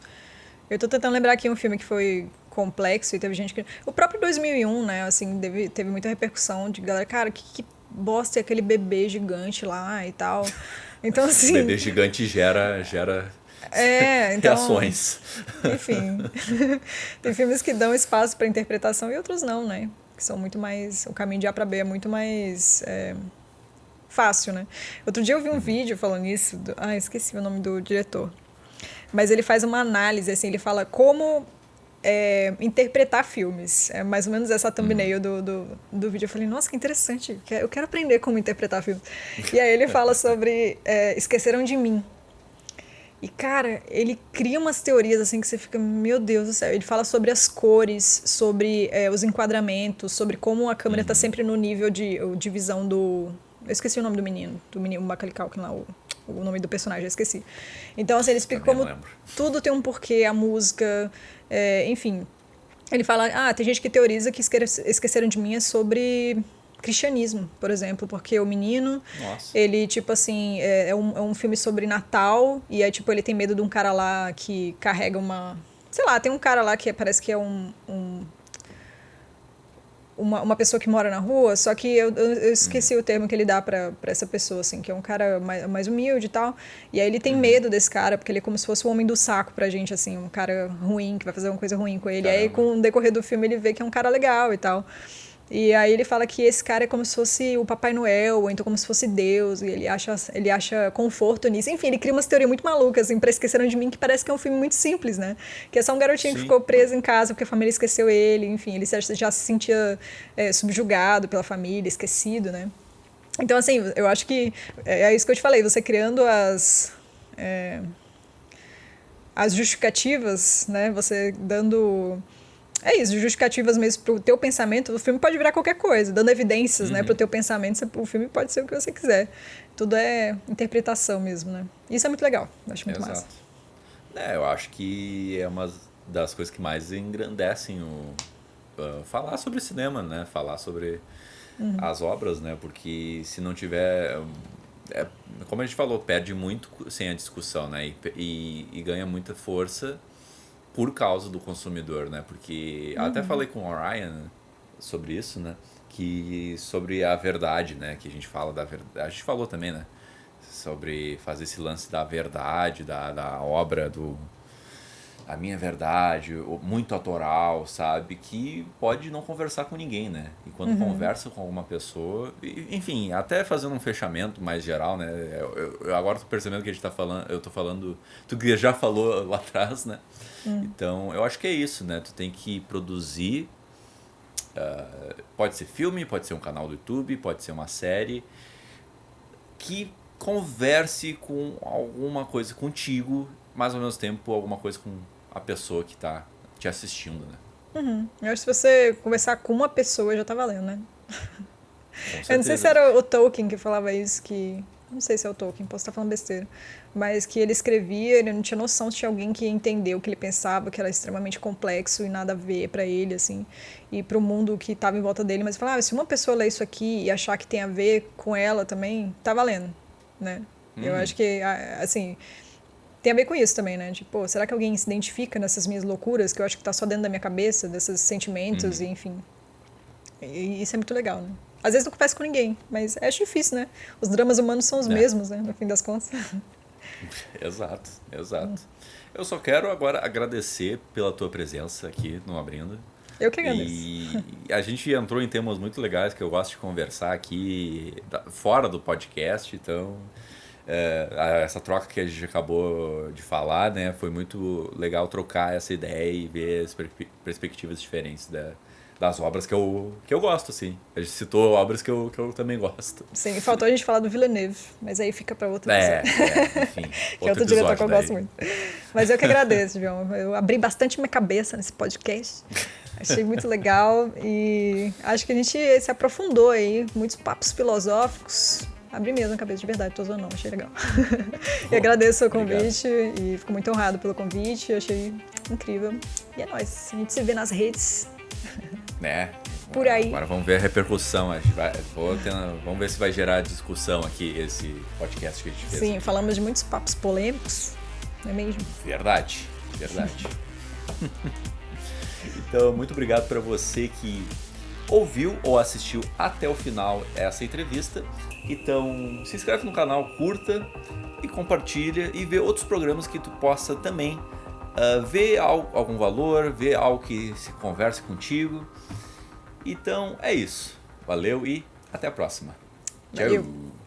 Eu tô tentando lembrar aqui um filme que foi complexo e teve gente que... O próprio 2001, né, assim, teve muita repercussão de galera, cara, que bosta é aquele bebê gigante lá e tal. Então, assim... Bebê gigante gera então, reações. Enfim, tem filmes que dão espaço para interpretação e outros não, né? Que são muito mais... O caminho de A para B é muito mais fácil, né? Outro dia eu vi um vídeo falando isso, esqueci o nome do diretor. Mas ele faz uma análise, assim, ele fala como interpretar filmes. É mais ou menos essa thumbnail do vídeo. Eu falei, nossa, que interessante, eu quero aprender como interpretar filmes. E aí ele fala sobre Esqueceram de Mim. E, cara, ele cria umas teorias assim que você fica, meu Deus do céu. Ele fala sobre as cores, sobre os enquadramentos, sobre como a câmera tá sempre no nível de visão do... Eu esqueci o nome do menino Macaulay Culkin lá, o nome do personagem, eu esqueci. Então, assim, ele explica como tudo tem um porquê, a música, enfim. Ele fala, tem gente que teoriza que Esqueceram de Mim é sobre cristianismo, por exemplo, porque o menino, ele, tipo assim, é um filme sobre Natal, e aí, tipo, ele tem medo de um cara lá que carrega uma... Sei lá, tem um cara lá que parece que é uma pessoa que mora na rua, só que eu esqueci o termo que ele dá pra essa pessoa, assim, que é um cara mais humilde e tal, e aí ele tem medo desse cara, porque ele é como se fosse o homem do saco pra gente, assim, um cara ruim, que vai fazer uma coisa ruim com ele. Caramba. E aí, com o decorrer do filme, ele vê que é um cara legal e tal. E aí ele fala que esse cara é como se fosse o Papai Noel, ou então como se fosse Deus, e ele acha conforto nisso. Enfim, ele cria umas teorias muito malucas, assim, pra Esqueceram de Mim, que parece que é um filme muito simples, né? Que é só um garotinho que ficou preso em casa porque a família esqueceu ele, enfim, ele já se sentia subjugado pela família, esquecido, né? Então, assim, eu acho que é isso que eu te falei, você criando as justificativas, né? Você dando... justificativas mesmo pro teu pensamento. O filme pode virar qualquer coisa, dando evidências, né, pro teu pensamento. O filme pode ser o que você quiser. Tudo é interpretação mesmo, né? Isso é muito legal, eu acho muito massa. Eu acho que é uma das coisas que mais engrandecem falar sobre cinema, né? Falar sobre as obras, né? Porque se não tiver... como a gente falou, perde muito sem a discussão, né? E ganha muita força por causa do consumidor, né? Porque até falei com o Ryan sobre isso, né? que sobre a verdade, né? Que a gente fala da verdade. A gente falou também, né? Sobre fazer esse lance da verdade, da obra a minha verdade, muito autoral, sabe? Que pode não conversar com ninguém, né? E quando conversa com alguma pessoa... Enfim, até fazendo um fechamento mais geral, né? Eu agora tô percebendo que a gente tá falando... Eu tô falando... Tu já falou lá atrás, né? Então, eu acho que é isso, né? Tu tem que produzir... pode ser filme, pode ser um canal do YouTube, pode ser uma série... Que converse com alguma coisa contigo, mas ao mesmo tempo alguma coisa com a pessoa que está te assistindo, né? Eu acho que se você conversar com uma pessoa já tá valendo, né? Eu não sei se certeza. era o Tolkien que falava isso, que... Não sei se é o Tolkien, posso estar falando besteira. Mas que ele escrevia, ele não tinha noção se tinha alguém que ia entender o que ele pensava, que era extremamente complexo e nada a ver pra ele, assim, e pro mundo que tava em volta dele. Mas ele falava, se uma pessoa ler isso aqui e achar que tem a ver com ela também, tá valendo, né? Eu acho que, assim... Tem a ver com isso também, né? Tipo, será que alguém se identifica nessas minhas loucuras, que eu acho que tá só dentro da minha cabeça, desses sentimentos, e enfim. E isso é muito legal, né? Às vezes não conversa com ninguém, mas acho difícil, né? Os dramas humanos são os mesmos, né? No fim das contas. Exato, exato. Eu só quero agora agradecer pela tua presença aqui no Abrindo. Eu que agradeço. E a gente entrou em temas muito legais que eu gosto de conversar aqui fora do podcast, então... essa troca que a gente acabou de falar, né, foi muito legal trocar essa ideia e ver as perspectivas diferentes das obras que eu gosto, assim. A gente citou obras que eu também gosto. Sim, faltou a gente falar do Villeneuve, mas aí fica para outro episódio. Enfim. Que é outro diretor que eu gosto muito. Mas eu que agradeço, João. Eu abri bastante minha cabeça nesse podcast. Achei muito legal e acho que a gente se aprofundou aí, muitos papos filosóficos. Abri mesmo a cabeça de verdade, tô zoando não, achei legal. E agradeço o convite e fico muito honrado pelo convite, achei incrível. E é nóis, a gente se vê nas redes. Né? Por aí. Agora vamos ver a repercussão, vamos ver se vai gerar discussão aqui esse podcast que a gente fez. Sim, falamos de muitos papos polêmicos, não é mesmo? Verdade. Então, muito obrigado para você que ouviu ou assistiu até o final essa entrevista. Então, se inscreve no canal, curta e compartilha e vê outros programas que tu possa também ver algum valor, ver algo que se converse contigo. Então, é isso. Valeu e até a próxima. Valeu. Tchau.